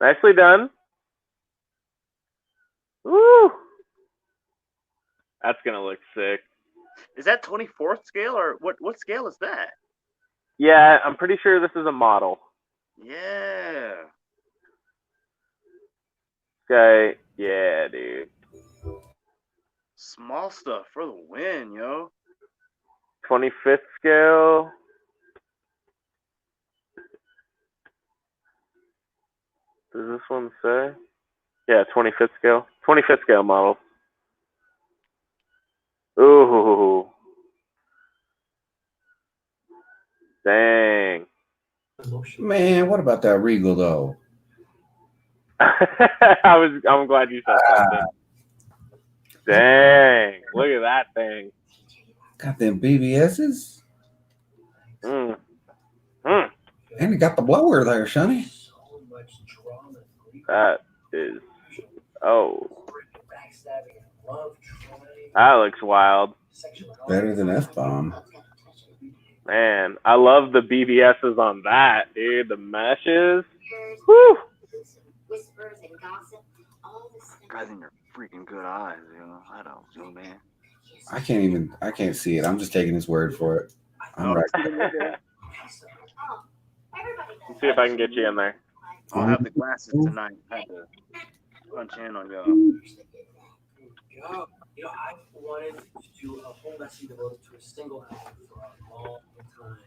[SPEAKER 1] Nicely done. Woo! That's gonna look sick.
[SPEAKER 2] Is that 24th scale or what scale is that?
[SPEAKER 1] Yeah, I'm pretty sure this is a model.
[SPEAKER 2] Yeah.
[SPEAKER 1] Okay, yeah, dude.
[SPEAKER 2] Small stuff for the win, yo.
[SPEAKER 1] 25th scale. Does this one say? Yeah, 25th scale. 25th scale model. Ooh. Dang.
[SPEAKER 3] Man, what about that Regal though?
[SPEAKER 1] I'm glad you said something. Dang. Look at that thing.
[SPEAKER 3] Got them BBSs.
[SPEAKER 1] Mm.
[SPEAKER 3] And it got the blower there, Sonny.
[SPEAKER 1] That is. Oh. That looks wild.
[SPEAKER 3] Better than F-Bomb.
[SPEAKER 1] Man, I love the BBSs on that, dude. The meshes. Woo!
[SPEAKER 7] Whispers and gossip, all this.
[SPEAKER 2] Guys in your freaking good eyes, yo. I don't know, man.
[SPEAKER 3] I can't see it. I'm just taking his word for it. I'm right.
[SPEAKER 1] Let's see if I can get you in there.
[SPEAKER 2] I'll have the glasses tonight. I had to punch in on y'all.
[SPEAKER 8] You know, I've wanted to do a whole lesson devoted to a single album for a long time.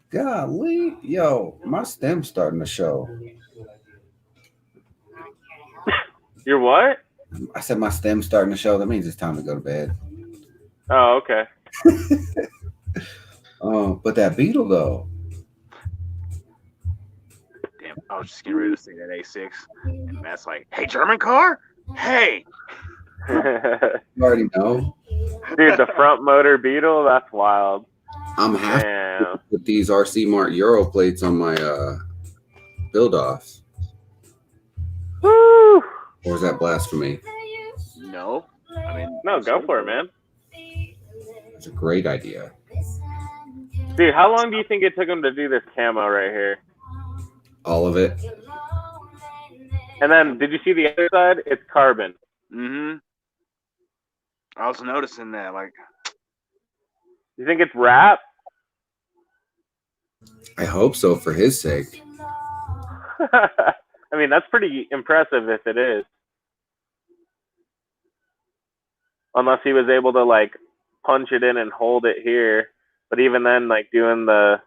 [SPEAKER 3] Golly. Yo, my stem's starting to show.
[SPEAKER 1] You're what?
[SPEAKER 3] I said my stem's starting to show. That means it's time to go to bed.
[SPEAKER 1] Oh, okay.
[SPEAKER 3] But that Beetle though.
[SPEAKER 2] Damn, I was just getting ready to say that A6. And Matt's like, hey, German car? Hey.
[SPEAKER 3] You already know.
[SPEAKER 1] Dude, the front motor Beetle, that's wild.
[SPEAKER 3] I'm happy
[SPEAKER 1] Damn.
[SPEAKER 3] with these RC Mart Euro plates on my build offs.
[SPEAKER 1] Woo!
[SPEAKER 3] Or is that blasphemy?
[SPEAKER 2] No. I mean,
[SPEAKER 1] No, go for it, man.
[SPEAKER 3] It's a great idea.
[SPEAKER 1] Dude, how long do you think it took him to do this camo right here?
[SPEAKER 3] All of it.
[SPEAKER 1] And then, did you see the other side? It's carbon.
[SPEAKER 2] Mm-hmm. I was noticing that, like.
[SPEAKER 1] You think it's wrap?
[SPEAKER 3] I hope so for his sake.
[SPEAKER 1] I mean, that's pretty impressive if it is. Unless he was able to, like, punch it in and hold it here. But even then, like, doing the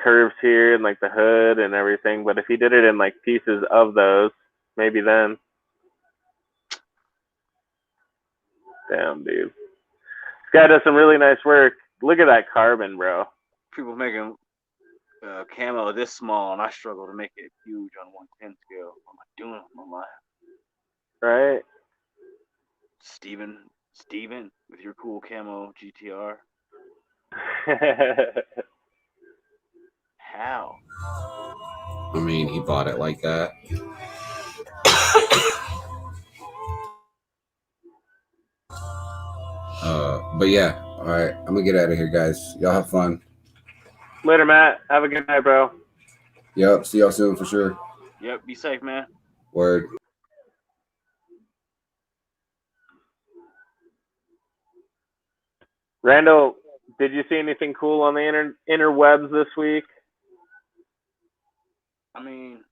[SPEAKER 1] curves here and, like, the hood and everything. But if he did it in, like, pieces of those, maybe then. Damn, dude. This guy does some really nice work. Look at that carbon, bro.
[SPEAKER 2] People making camo this small, and I struggle to make it huge on 110 scale. What am I doing with my life?
[SPEAKER 1] Right?
[SPEAKER 2] Steven, with your cool camo GTR. How?
[SPEAKER 3] I mean, he bought it like that. But yeah, all right. I'm gonna get out of here, guys. Y'all have fun.
[SPEAKER 1] Later, Matt. Have a good night, bro.
[SPEAKER 3] Yep. See y'all soon for sure.
[SPEAKER 2] Yep, be safe, man.
[SPEAKER 3] Word.
[SPEAKER 1] Randall, did you see anything cool on the interwebs this week?
[SPEAKER 2] I mean,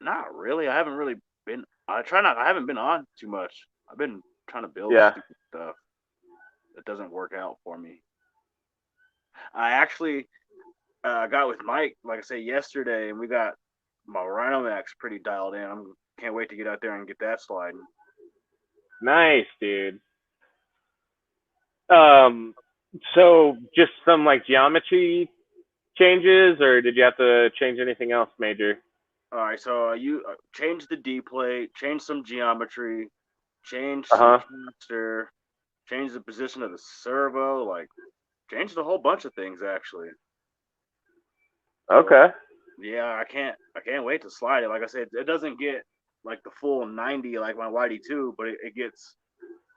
[SPEAKER 2] not really. I haven't been on too much. I've been trying to build stupid stuff that doesn't work out for me. I actually got with Mike, like I said, yesterday, and we got my Rhino Max pretty dialed in. Can't wait to get out there and get that sliding.
[SPEAKER 1] Nice, dude. So just some like geometry changes, or did you have to change anything else major?
[SPEAKER 2] All right, so you change the D plate, change some geometry, change some caster, change the position of the servo, like changed a whole bunch of things actually.
[SPEAKER 1] Okay.
[SPEAKER 2] Yeah, I can't wait to slide it. Like I said, it doesn't get like the full 90 like my YD2, but it gets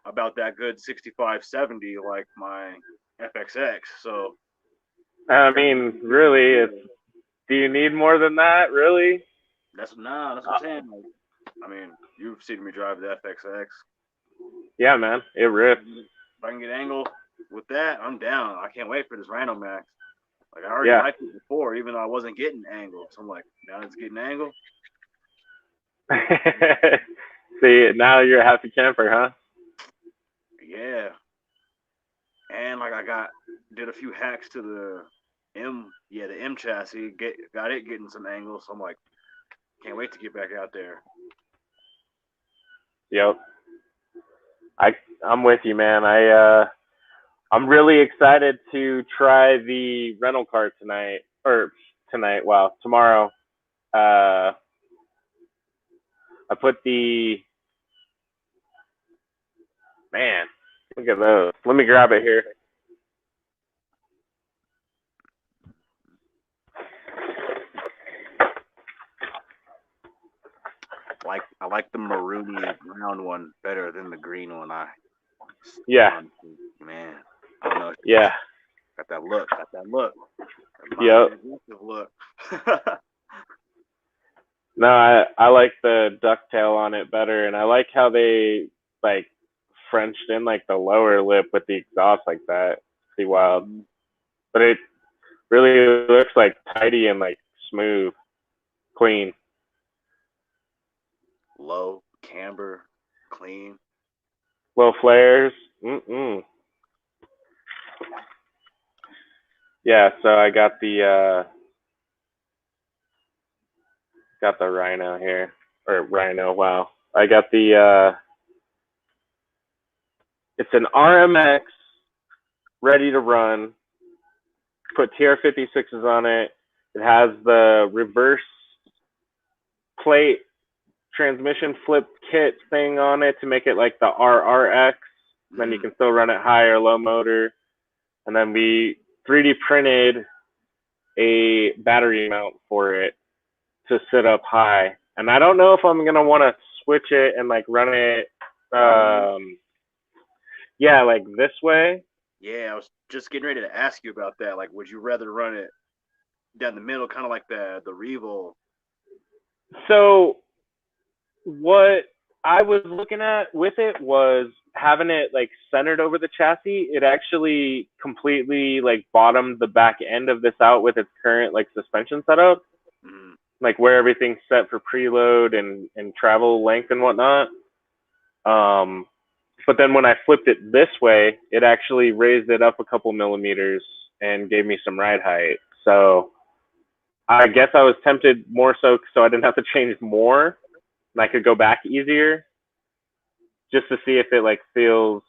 [SPEAKER 2] about that good 65, 70 like my FXX. So
[SPEAKER 1] I mean, really, do you need more than that, really?
[SPEAKER 2] That's what I'm saying. Like, I mean, you've seen me drive the FXX.
[SPEAKER 1] Yeah, man, it rips.
[SPEAKER 2] If I can get angle with that, I'm down. I can't wait for this Rhino Max. Like, I already
[SPEAKER 1] Yeah.
[SPEAKER 2] liked it before, even though I wasn't getting angle. So I'm like, now it's getting angle.
[SPEAKER 1] See, now you're a happy camper, huh?
[SPEAKER 2] Yeah. And like I did a few hacks to the M chassis, got it getting some angles. So I'm like, can't wait to get back out there.
[SPEAKER 1] Yep. I'm with you, man. I'm really excited to try the rental car tomorrow. I put man, look at those. Let me grab it here.
[SPEAKER 2] I like the maroony brown one better than the green one.
[SPEAKER 1] Yeah.
[SPEAKER 2] Man, I don't know.
[SPEAKER 1] Yeah.
[SPEAKER 2] Got that look.
[SPEAKER 1] Yep.
[SPEAKER 2] Look.
[SPEAKER 1] No, I like the ducktail on it better, and I like how they like Frenched in like the lower lip with the exhaust like that. Pretty wild. But it really looks like tidy and like smooth, clean.
[SPEAKER 2] Low, camber, clean.
[SPEAKER 1] Low flares. Yeah, so I got the Rhino here. Or Rhino, wow. I got the it's an RMX ready to run. Put TR56s on it. It has the reverse plate transmission flip kit thing on it to make it like the RRX. Then you can still run it high or low motor. And then we 3D printed a battery mount for it to sit up high. And I don't know if I'm gonna want to switch it and like run it like this way.
[SPEAKER 2] Yeah, I was just getting ready to ask you about that. Like, would you rather run it down the middle, kind of like the Revo?
[SPEAKER 1] So what I was looking at with it was having it like centered over the chassis. It actually completely like bottomed the back end of this out with its current like suspension setup, like where everything's set for preload and travel length and whatnot. But then when I flipped it this way, it actually raised it up a couple millimeters and gave me some ride height. So I guess I was tempted more so I didn't have to change more and I could go back easier just to see if it like feels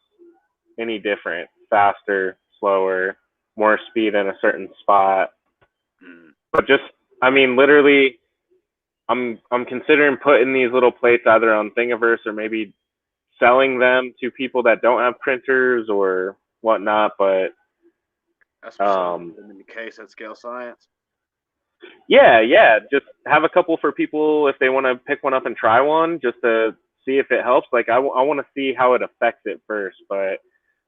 [SPEAKER 1] any different, faster, slower, more speed in a certain spot. But just, I mean, literally, I'm considering putting these little plates either on Thingiverse or maybe selling them to people that don't have printers or whatnot. But
[SPEAKER 2] that's in the case at Scale Science.
[SPEAKER 1] Yeah, just have a couple for people if they want to pick one up and try one, just to see if it helps. Like I want to see how it affects it first. But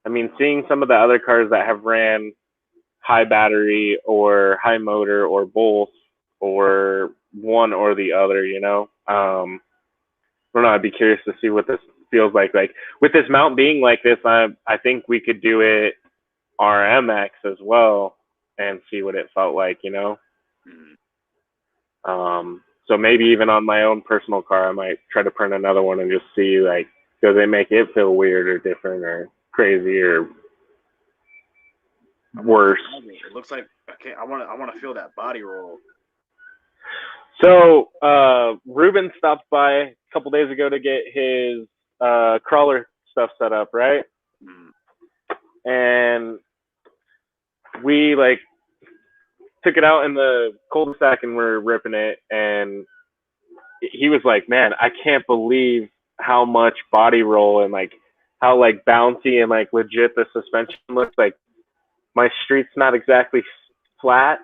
[SPEAKER 1] I mean, seeing some of the other cars that have ran high battery or high motor or both or one or the other, you know, I don't know. I'd be curious to see what this feels like. Like with this mount being like this, I think we could do it RMX as well and see what it felt like, you know. So maybe even on my own personal car, I might try to print another one and just see, like, does it make it feel weird or different or crazy or worse?
[SPEAKER 2] It looks like I want to feel that body roll.
[SPEAKER 1] So Ruben stopped by a couple days ago to get his crawler stuff set up, right? And we like took it out in the cul-de-sac and we're ripping it, and he was like, man, I can't believe how much body roll and like how like bouncy and like legit the suspension looks. Like my street's not exactly flat.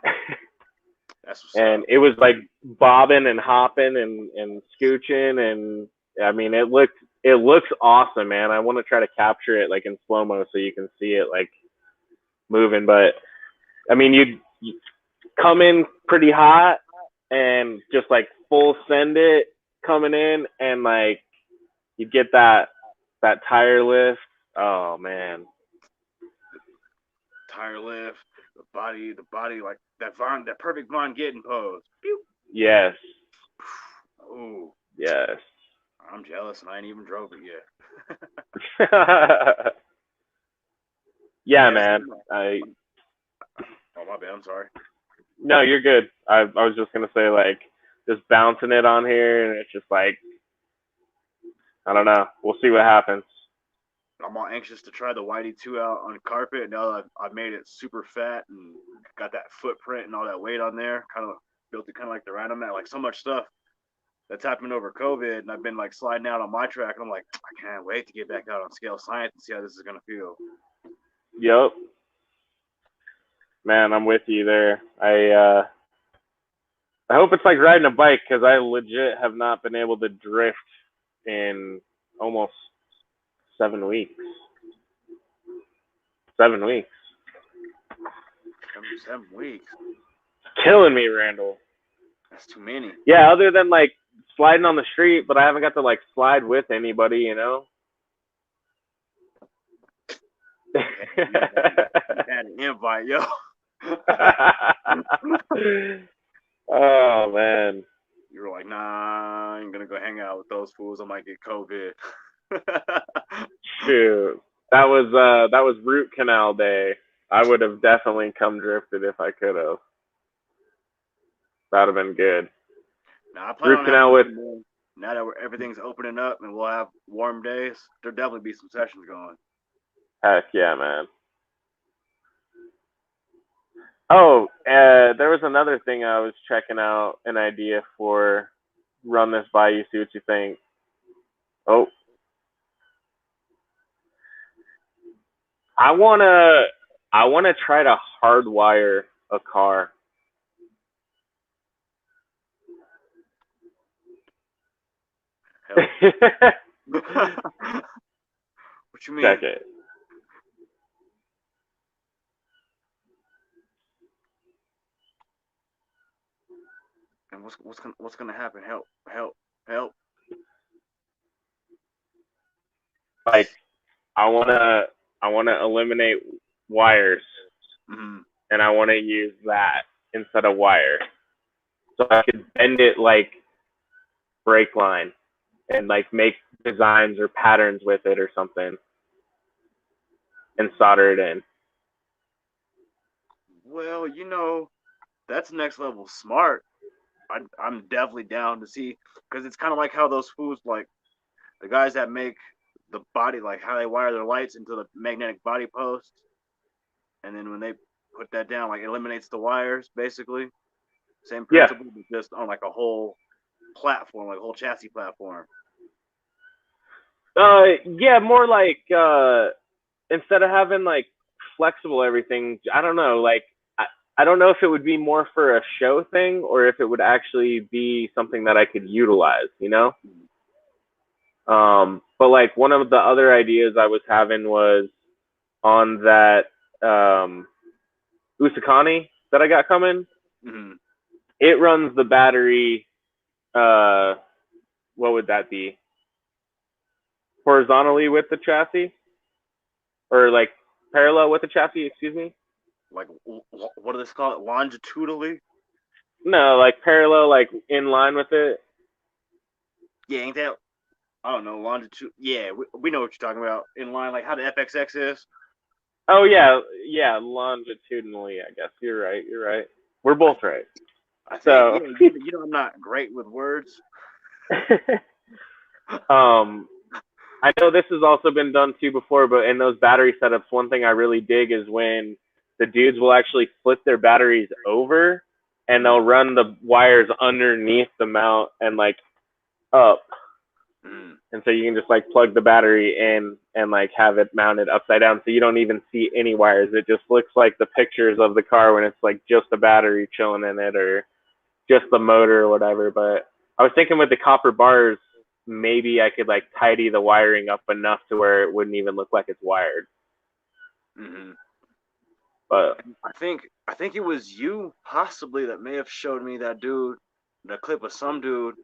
[SPEAKER 1] And it was like bobbing and hopping and scooching, and I mean it looks awesome, man. I want to try to capture it like in slow-mo so you can see it like moving. But I mean you come in pretty hot and just like full send it coming in, and like you get that tire lift. Oh man.
[SPEAKER 2] Tire lift, the body, like that perfect Von Gittin pose. Pew.
[SPEAKER 1] Yes.
[SPEAKER 2] Ooh,
[SPEAKER 1] Yes.
[SPEAKER 2] I'm jealous, and I ain't even drove it yet.
[SPEAKER 1] Yeah, man.
[SPEAKER 2] Oh, my bad. I'm sorry.
[SPEAKER 1] No, you're good. I was just gonna say, like, just bouncing it on here, and it's just like, I don't know. We'll see what happens.
[SPEAKER 2] I'm all anxious to try the Whitey 2 out on carpet. Now that I've made it super fat and got that footprint and all that weight on there, kind of built it kind of like the Ryanomat, like so much stuff that's happened over COVID, and I've been like sliding out on my track, and I'm like, I can't wait to get back out on Scale Science and see how this is gonna feel.
[SPEAKER 1] Yep. Man, I'm with you there. I hope it's like riding a bike, because I legit have not been able to drift in almost 7 weeks. 7 weeks.
[SPEAKER 2] 7 weeks.
[SPEAKER 1] Killing me, Randall.
[SPEAKER 2] That's too many.
[SPEAKER 1] Yeah, other than like sliding on the street, but I haven't got to like slide with anybody, you know?
[SPEAKER 2] You had an invite, yo.
[SPEAKER 1] Oh man.
[SPEAKER 2] You were like, nah, I ain't gonna go hang out with those fools. I might get COVID.
[SPEAKER 1] Shoot. That was root canal day. I would have definitely come drifted if I could have. That'd have been good.
[SPEAKER 2] Now I plan
[SPEAKER 1] Root
[SPEAKER 2] on
[SPEAKER 1] canal with
[SPEAKER 2] now that everything's opening up and we'll have warm days, there'll definitely be some sessions going.
[SPEAKER 1] heck yeah, man. Oh, there was another thing I was checking out, an idea for. Run this by you, see what you think. Oh. I wanna try to hardwire a car.
[SPEAKER 2] What you mean?
[SPEAKER 1] Check it.
[SPEAKER 2] And what's gonna happen? Help!
[SPEAKER 1] Like, I wanna eliminate wires, and I wanna use that instead of wire, so I could bend it like brake line, and like make designs or patterns with it or something, and solder it in.
[SPEAKER 2] Well, that's next level smart. I'm definitely down to see, because it's kind of like how those fools, like the guys that make the body, like how they wire their lights into the magnetic body post, and then when they put that down, like it eliminates the wires, basically. Same principle, but just on like a whole platform, like a whole chassis platform.
[SPEAKER 1] Yeah, more like instead of having like flexible everything, I don't know, like I don't know if it would be more for a show thing or if it would actually be something that I could utilize, you know? But like one of the other ideas I was having was on that Usakani that I got coming.
[SPEAKER 2] Mm-hmm.
[SPEAKER 1] It runs the battery, what would that be? Horizontally with the chassis? Or like parallel with the chassis, excuse me?
[SPEAKER 2] Like, what do they call it? Longitudinally?
[SPEAKER 1] No, like parallel, like in line with it.
[SPEAKER 2] Yeah, ain't that? I don't know, longitude. Yeah, we know what you're talking about. In line, like how the FXX is.
[SPEAKER 1] Oh yeah, longitudinally. I guess you're right. We're both right.
[SPEAKER 2] I think,
[SPEAKER 1] so
[SPEAKER 2] yeah, I'm not great with words.
[SPEAKER 1] I know this has also been done too before, but in those battery setups, one thing I really dig is when the dudes will actually flip their batteries over and they'll run the wires underneath the mount and like up. And so you can just like plug the battery in and like have it mounted upside down, so you don't even see any wires. It just looks like the pictures of the car when it's like just a battery chilling in it or just the motor or whatever. But I was thinking with the copper bars, maybe I could like tidy the wiring up enough to where it wouldn't even look like it's wired.
[SPEAKER 2] Mm-hmm.
[SPEAKER 1] But
[SPEAKER 2] I think it was you possibly that may have showed me that dude the clip of some dude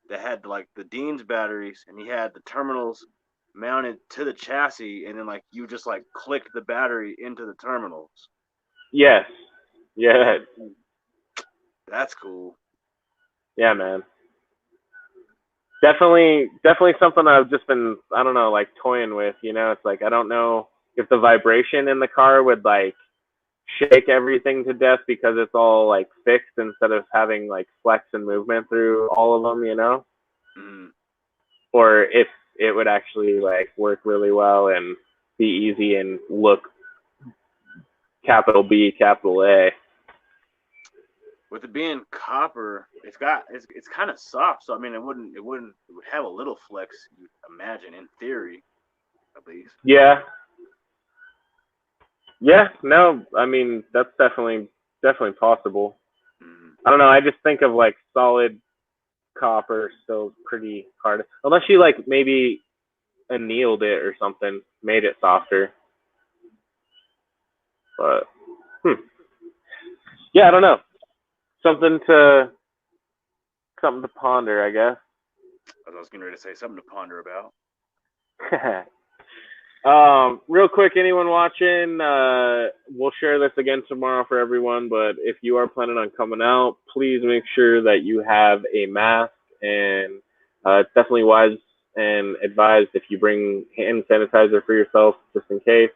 [SPEAKER 2] that had like the Dean's batteries, and he had the terminals mounted to the chassis, and then like you just like click the battery into the terminals.
[SPEAKER 1] Yes. Yeah.
[SPEAKER 2] That's cool.
[SPEAKER 1] Yeah, man. Definitely something I've just been, I don't know, like toying with, you know. It's like I don't know if the vibration in the car would like shake everything to death because it's all like fixed instead of having like flex and movement through all of them, you know, or if it would actually like work really well and be easy and look capital B, capital A.
[SPEAKER 2] With it being copper, it's kind of soft, so I mean it would have a little flex, you imagine, in theory, at least.
[SPEAKER 1] Yeah. Yeah, no, I mean that's definitely possible. I don't know, I just think of like solid copper still pretty hard. Unless you like maybe annealed it or something, made it softer. But yeah, I don't know. Something to ponder, I guess.
[SPEAKER 2] I was getting ready to say something to ponder about.
[SPEAKER 1] Real quick, anyone watching, we'll share this again tomorrow for everyone, but if you are planning on coming out, please make sure that you have a mask, and it's definitely wise and advised if you bring hand sanitizer for yourself just in case.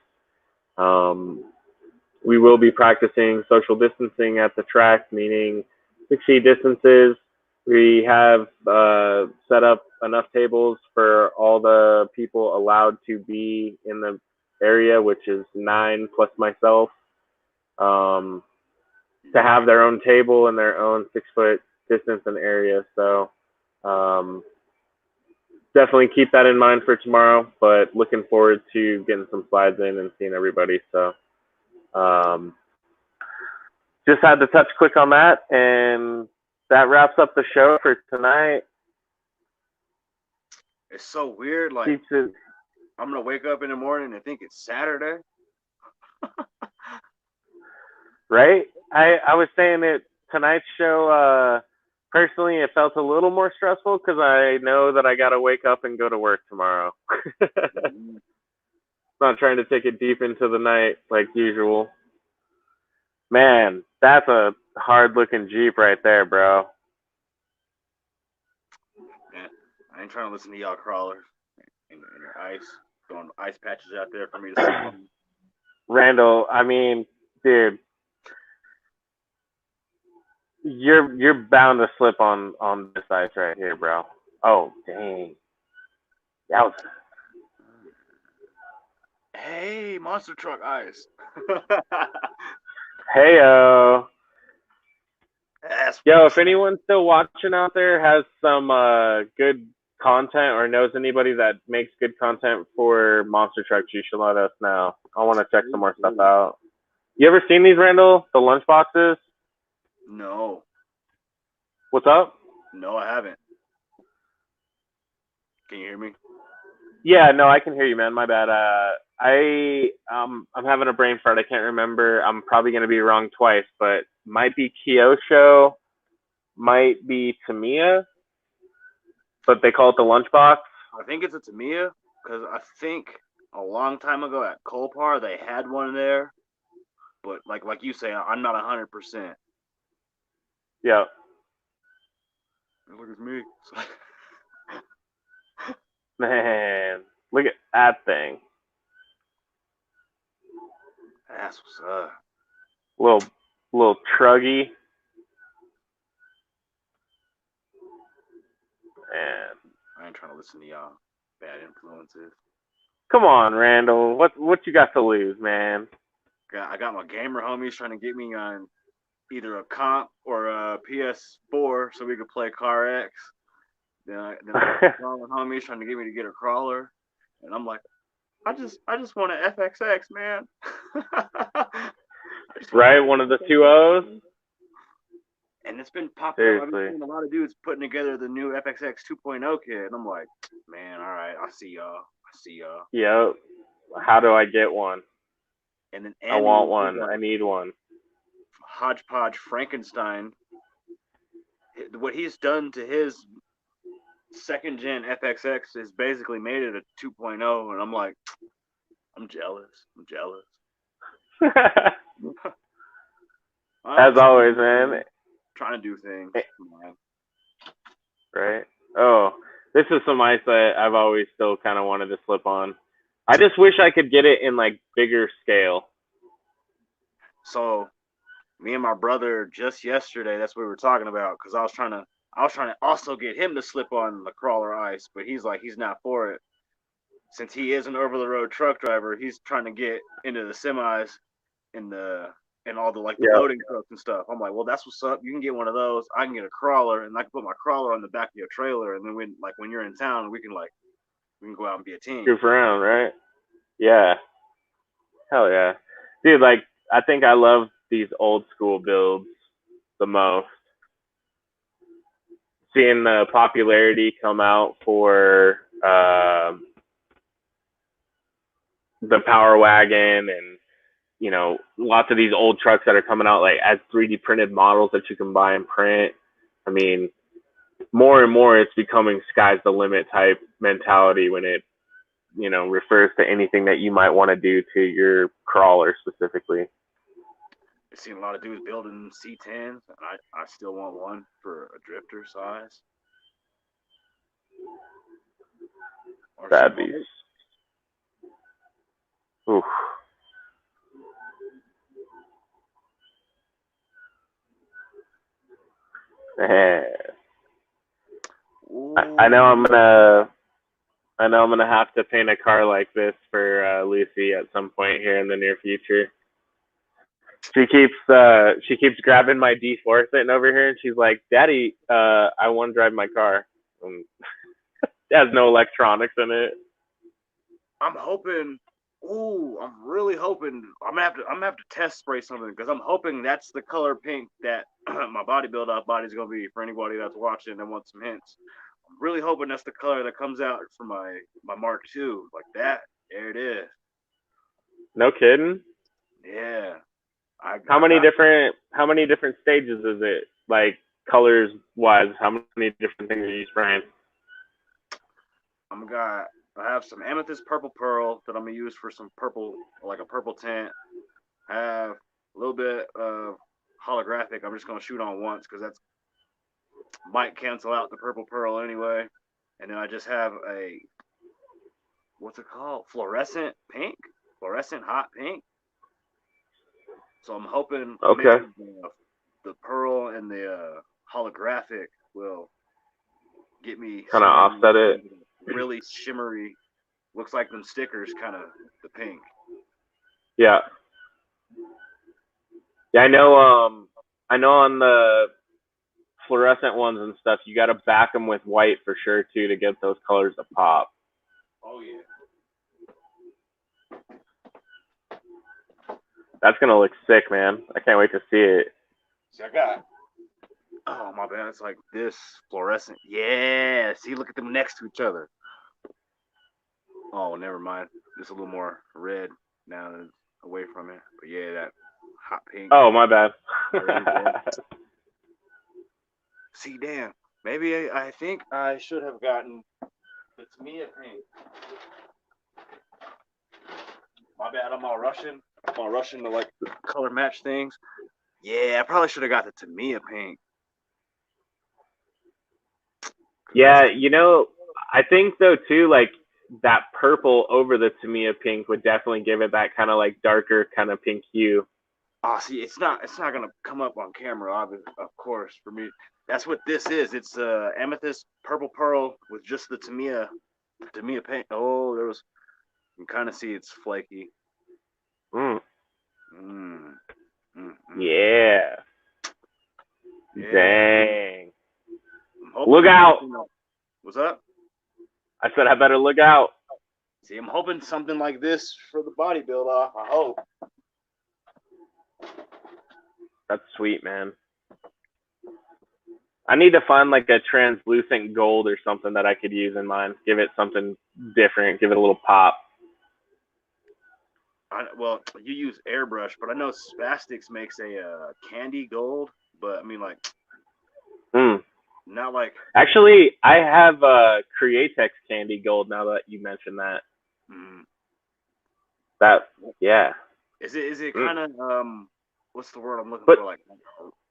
[SPEAKER 1] We will be practicing social distancing at the track, meaning 6 feet distances. We have set up enough tables for all the people allowed to be in the area, which is 9 plus myself, to have their own table and their own 6 foot distance and area. So definitely keep that in mind for tomorrow, but looking forward to getting some slides in and seeing everybody. So just had to touch quick on that, and that wraps up the show for tonight.
[SPEAKER 2] It's so weird, like I'm gonna wake up in the morning and think it's Saturday.
[SPEAKER 1] Right? I was saying that tonight's show, personally, it felt a little more stressful because I know that I gotta wake up and go to work tomorrow. Not trying to take it deep into the night like usual. Man, that's a hard-looking Jeep right there, bro.
[SPEAKER 2] Yeah, I ain't trying to listen to y'all crawlers and your ice, throwing ice patches out there for me to sleep on.
[SPEAKER 1] Randall, I mean, dude, you're bound to slip on this ice right here, bro. Oh, dang. That was...
[SPEAKER 2] Hey, monster truck ice.
[SPEAKER 1] Heyo.
[SPEAKER 2] Yo,
[SPEAKER 1] if anyone's still watching out there, has some good content or knows anybody that makes good content for monster trucks, you should let us know. I want to check some more stuff out. You ever seen these, Randall? The lunch boxes?
[SPEAKER 2] No.
[SPEAKER 1] What's up?
[SPEAKER 2] No, I haven't. Can you hear me?
[SPEAKER 1] Yeah, no, I can hear you, man. My bad. I'm having a brain fart. I can't remember. I'm probably gonna be wrong twice, but might be Kyosho, might be Tamiya, but they call it the lunchbox.
[SPEAKER 2] I think it's a Tamiya because I think a long time ago at Colpar they had one there, but like you say, I'm not 100%.
[SPEAKER 1] Yeah.
[SPEAKER 2] Look at me.
[SPEAKER 1] Man, look at that thing.
[SPEAKER 2] That's what's up.
[SPEAKER 1] Little truggy. Man,
[SPEAKER 2] I ain't trying to listen to y'all bad influences.
[SPEAKER 1] Come on, Randall. What you got to lose, man?
[SPEAKER 2] I got my gamer homies trying to get me on either a comp or a PS4 so we could play Car X. Then I got my homies trying to get me to get a crawler, and I'm like, I just want an FXX, man.
[SPEAKER 1] Right, one of the 2.0s.
[SPEAKER 2] And it's been popular. I've
[SPEAKER 1] Seriously.
[SPEAKER 2] been seeing a lot of dudes putting together the new FXX 2.0 kit, and I'm like, man, all right, I see y'all.
[SPEAKER 1] Yep. How do I get one?
[SPEAKER 2] And then
[SPEAKER 1] I want one. I need one.
[SPEAKER 2] Hodgepodge Frankenstein what he's done to his second gen FXX is basically made it a 2.0, and I'm like, I'm jealous.
[SPEAKER 1] As always, man.
[SPEAKER 2] Trying to do things.
[SPEAKER 1] Right. Oh, this is some ice that I've always still kind of wanted to slip on. I just wish I could get it in like bigger scale.
[SPEAKER 2] So, me and my brother just yesterday, that's what we were talking about, because I was trying to also get him to slip on the crawler ice, but he's like, he's not for it. Since he is an over the road truck driver, he's trying to get into the semis and all the the loading trucks and stuff. I'm like, well, that's what's up. You can get one of those. I can get a crawler, and I can put my crawler on the back of your trailer, and then when you're in town, we can go out and be a team.
[SPEAKER 1] Goof around, right? Yeah. Hell yeah. Dude, like, I think I love these old school builds the most. Seeing the popularity come out for the Power Wagon and, you know, lots of these old trucks that are coming out like as 3D printed models that you can buy and print. I mean, more and more it's becoming sky's the limit type mentality when it, you know, refers to anything that you might want to do to your crawler specifically.
[SPEAKER 2] I've seen a lot of dudes building C10s, and I still want one for a drifter size.
[SPEAKER 1] Bad beast. Oof. I know I'm gonna have to paint a car like this for Lucy at some point here in the near future. She keeps grabbing my D4 sitting over here, and she's like, "Daddy, I want to drive my car." It has no electronics in it.
[SPEAKER 2] I'm hoping. Ooh, I'm really hoping. I'm gonna have to test spray something, because I'm hoping that's the color pink that my body build off body is gonna be for anybody that's watching and wants some hints. I'm really hoping that's the color that comes out for my Mark II, like that. There it is.
[SPEAKER 1] No kidding.
[SPEAKER 2] Yeah.
[SPEAKER 1] How many different stages is it? Like colors wise, how many different things are you spraying?
[SPEAKER 2] I have some amethyst purple pearl that I'm gonna use for some purple, like a purple tint. I have a little bit of holographic. I'm just gonna shoot on once because that's might cancel out the purple pearl anyway. And then I just have a, what's it called? Fluorescent hot pink. So I'm hoping the pearl and the holographic will get me
[SPEAKER 1] kind of offset it.
[SPEAKER 2] Really shimmery, looks like them stickers, kind of the pink.
[SPEAKER 1] Yeah. Yeah, I know on the fluorescent ones and stuff, you got to back them with white for sure too to get those colors to pop.
[SPEAKER 2] Oh yeah.
[SPEAKER 1] That's gonna look sick, man. I can't wait to see it.
[SPEAKER 2] See, I got. Oh my bad. It's like this fluorescent. Yeah. See, look at them next to each other. Oh, never mind. Just a little more red now than away from it. But yeah, that hot pink.
[SPEAKER 1] Oh, my bad.
[SPEAKER 2] See, damn. Maybe I think I should have gotten the Tamiya pink. My bad. I'm all rushing to like color match things. Yeah, I probably should have got the Tamiya pink.
[SPEAKER 1] Yeah, you know, I think though too, like that purple over the Tamiya pink would definitely give it that kind of like darker kind of pink hue.
[SPEAKER 2] Oh, see, it's not gonna come up on camera, obviously, of course. For me, that's what this is. It's amethyst purple pearl with just the Tamiya paint. Oh, you can kind of see it's flaky.
[SPEAKER 1] Yeah. Dang. Look out.
[SPEAKER 2] What's up?
[SPEAKER 1] I said I better look out.
[SPEAKER 2] See, I'm hoping something like this for the body build off. I hope.
[SPEAKER 1] That's sweet, man. I need to find like a translucent gold or something that I could use in mine. Give it something different. Give it a little pop.
[SPEAKER 2] Well, you use airbrush, but I know Spastics makes a candy gold. But I mean, like, Not like.
[SPEAKER 1] Actually, I have Createx Candy Gold now that you mentioned that.
[SPEAKER 2] Mm,
[SPEAKER 1] That, yeah.
[SPEAKER 2] is it
[SPEAKER 1] Mm.
[SPEAKER 2] kind of what's the word I'm looking
[SPEAKER 1] But-
[SPEAKER 2] for? Like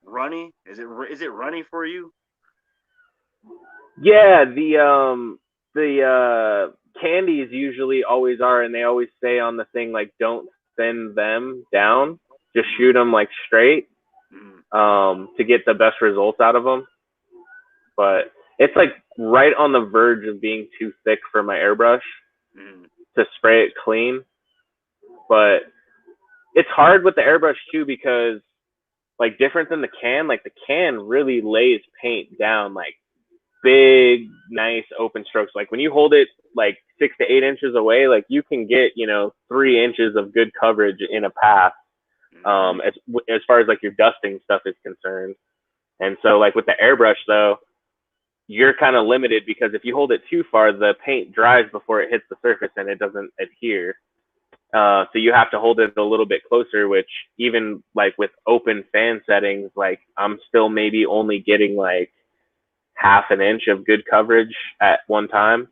[SPEAKER 2] runny? Is it runny for you?
[SPEAKER 1] Yeah, the candies usually always are, and they always say on the thing like, don't send them down, just shoot them like straight, to get the best results out of them. But it's like right on the verge of being too thick for my airbrush to spray it clean. But it's hard with the airbrush too, because like different than the can, like the can really lays paint down like big, nice open strokes. Like when you hold it like 6 to 8 inches away, like you can get, 3 inches of good coverage in a pass. As far as like your dusting stuff is concerned. And so like with the airbrush though, you're kind of limited, because if you hold it too far, the paint dries before it hits the surface and it doesn't adhere. So you have to hold it a little bit closer, which even like with open fan settings, like I'm still maybe only getting like half an inch of good coverage at one time.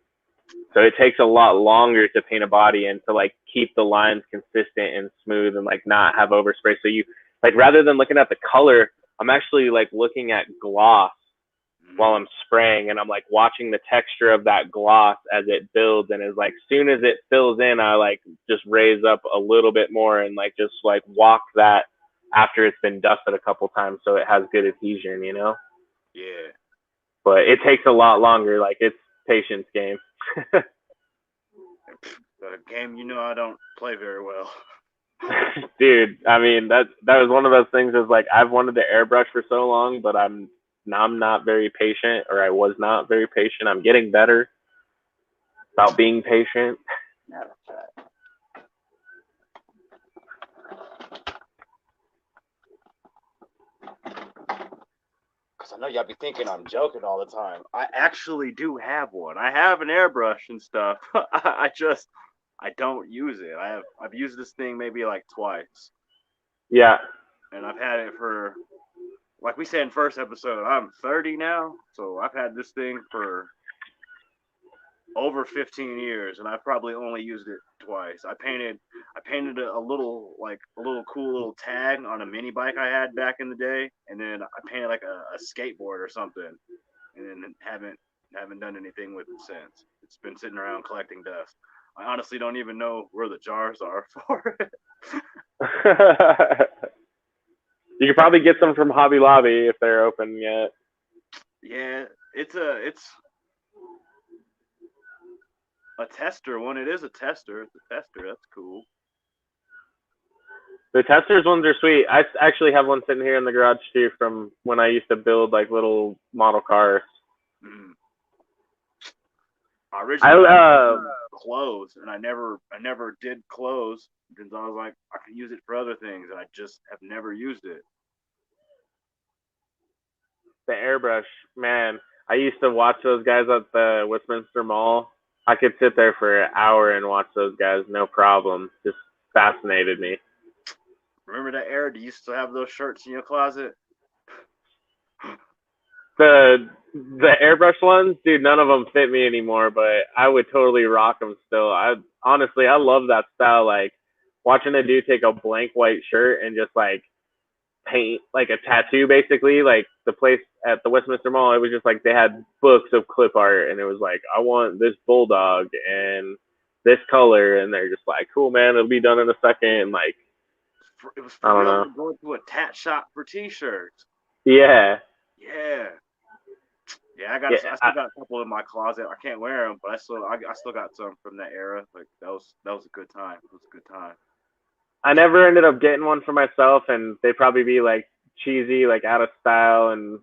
[SPEAKER 1] So it takes a lot longer to paint a body and to like keep the lines consistent and smooth and like not have overspray. So you like, rather than looking at the color, I'm actually like looking at gloss while I'm spraying, and I'm like watching the texture of that gloss as it builds, and as like soon as it fills in, I like just raise up a little bit more and like just like walk that after it's been dusted a couple times so it has good adhesion,
[SPEAKER 2] Yeah.
[SPEAKER 1] But it takes a lot longer. Like it's patience game.
[SPEAKER 2] A game I don't play very well.
[SPEAKER 1] Dude, I mean that was one of those things, is like I've wanted to airbrush for so long, but I'm not very patient, or I was not very patient. I'm getting better about being patient.
[SPEAKER 2] Because I know y'all be thinking I'm joking all the time. I actually do have one. I have an airbrush and stuff. I don't use it. I've used this thing maybe like twice.
[SPEAKER 1] Yeah.
[SPEAKER 2] And I've had it for, like we said in first episode, I'm 30 now, so I've had this thing for over 15 years, and I've probably only used it twice. I painted a little cool little tag on a mini bike I had back in the day, and then I painted like a skateboard or something, and then haven't done anything with it since. It's been sitting around collecting dust. I honestly don't even know where the jars are for it.
[SPEAKER 1] You could probably get some from Hobby Lobby if they're open yet.
[SPEAKER 2] Yeah, it's a tester one. It is a tester. It's a tester. That's cool.
[SPEAKER 1] The testers ones are sweet. I actually have one sitting here in the garage too, from when I used to build like little model cars.
[SPEAKER 2] I originally had clothes, and I never did clothes because I was like, I can use it for other things, and I just have never used it.
[SPEAKER 1] The airbrush, man. I used to watch those guys at the Westminster Mall. I could sit there for an hour and watch those guys, no problem. Just fascinated me.
[SPEAKER 2] Remember that era? Do you still have those shirts in your closet?
[SPEAKER 1] The airbrush ones, dude, none of them fit me anymore, but I would totally rock them still. I love that style. Like watching a dude take a blank white shirt and just like paint like a tattoo, basically. Like the place at the Westminster Mall, it was just like they had books of clip art, and it was like, I want this bulldog and this color, and they're just like, cool, man, it'll be done in a second. And like,
[SPEAKER 2] It was
[SPEAKER 1] I don't
[SPEAKER 2] real
[SPEAKER 1] know.
[SPEAKER 2] like going to a tat shop for t-shirts.
[SPEAKER 1] Yeah.
[SPEAKER 2] I still got a couple in my closet. I can't wear them, but I still got some from that era. Like that was a good time. It was a good time.
[SPEAKER 1] I never ended up getting one for myself, and they'd probably be like cheesy, like out of style, and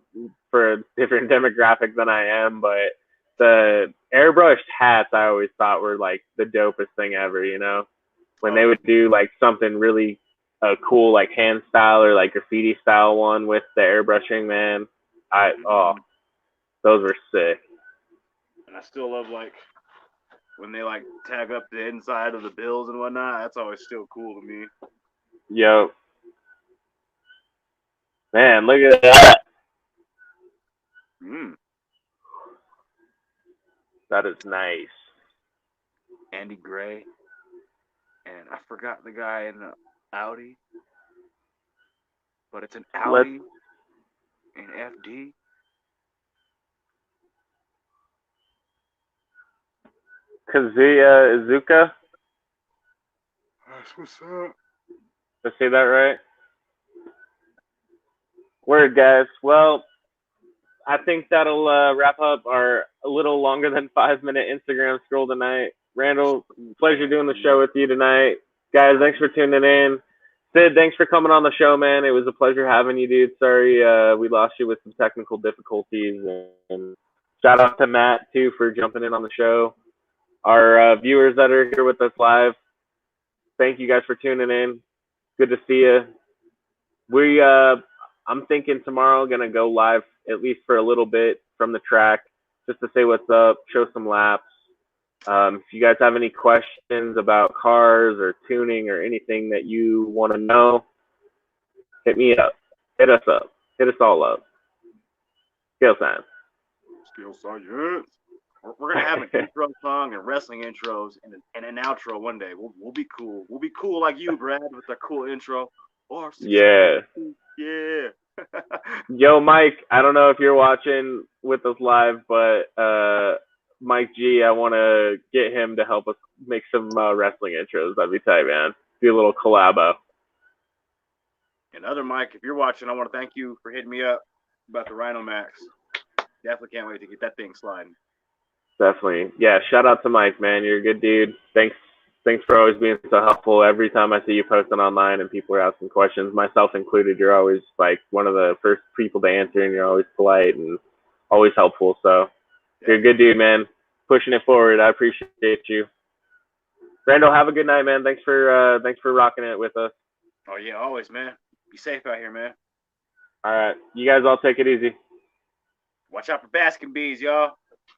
[SPEAKER 1] for a different demographic than I am. But the airbrushed hats I always thought were like the dopest thing ever, when they would do like something really cool, like hand style or like graffiti style one with the airbrushing, man. Those were sick.
[SPEAKER 2] And I still love like when they like tag up the inside of the bills and whatnot. That's always still cool to me.
[SPEAKER 1] Yo, man, look at that. That is nice.
[SPEAKER 2] Andy Gray, and I forgot the guy in the Audi, but it's an Audi in FD.
[SPEAKER 1] Kazuya Izuka.
[SPEAKER 2] That's what's up.
[SPEAKER 1] Did I say that right? Word, guys. Well, I think that'll wrap up our a little longer than 5-minute Instagram scroll tonight. Randall, pleasure doing the show with you tonight. Guys, thanks for tuning in. Sid, thanks for coming on the show, man. It was a pleasure having you, dude. Sorry we lost you with some technical difficulties. And shout out to Matt, too, for jumping in on the show. Our viewers that are here with us live, thank you guys for tuning in. Good to see you. I'm thinking tomorrow gonna go live at least for a little bit from the track, just to say what's up, show some laps. If you guys have any questions about cars or tuning or anything that you want to know, hit me up. Hit us up. Hit us all up. Scale Science.
[SPEAKER 2] Scale Science. We're gonna have an intro song and wrestling intros and an outro one day. We'll be cool. We'll be cool like you, Brad, with a cool intro. Or
[SPEAKER 1] yeah.
[SPEAKER 2] Yeah.
[SPEAKER 1] Yo, Mike, I don't know if you're watching with us live, but Mike G, I want to get him to help us make some wrestling intros. That'd be tight, man. Do a little collabo.
[SPEAKER 2] And other Mike, if you're watching, I want to thank you for hitting me up about the Rhino Max. Definitely can't wait to get that thing sliding.
[SPEAKER 1] Definitely. Yeah, shout out to Mike, man. You're a good dude. Thanks for always being so helpful. Every time I see you posting online and people are asking questions, myself included, you're always like one of the first people to answer, and you're always polite and always helpful. So you're a good dude, man. Pushing it forward. I appreciate you. Randall, have a good night, man. Thanks for rocking it with us.
[SPEAKER 2] Oh yeah, always, man. Be safe out here, man.
[SPEAKER 1] All right. You guys all take it easy.
[SPEAKER 2] Watch out for basking bees, y'all.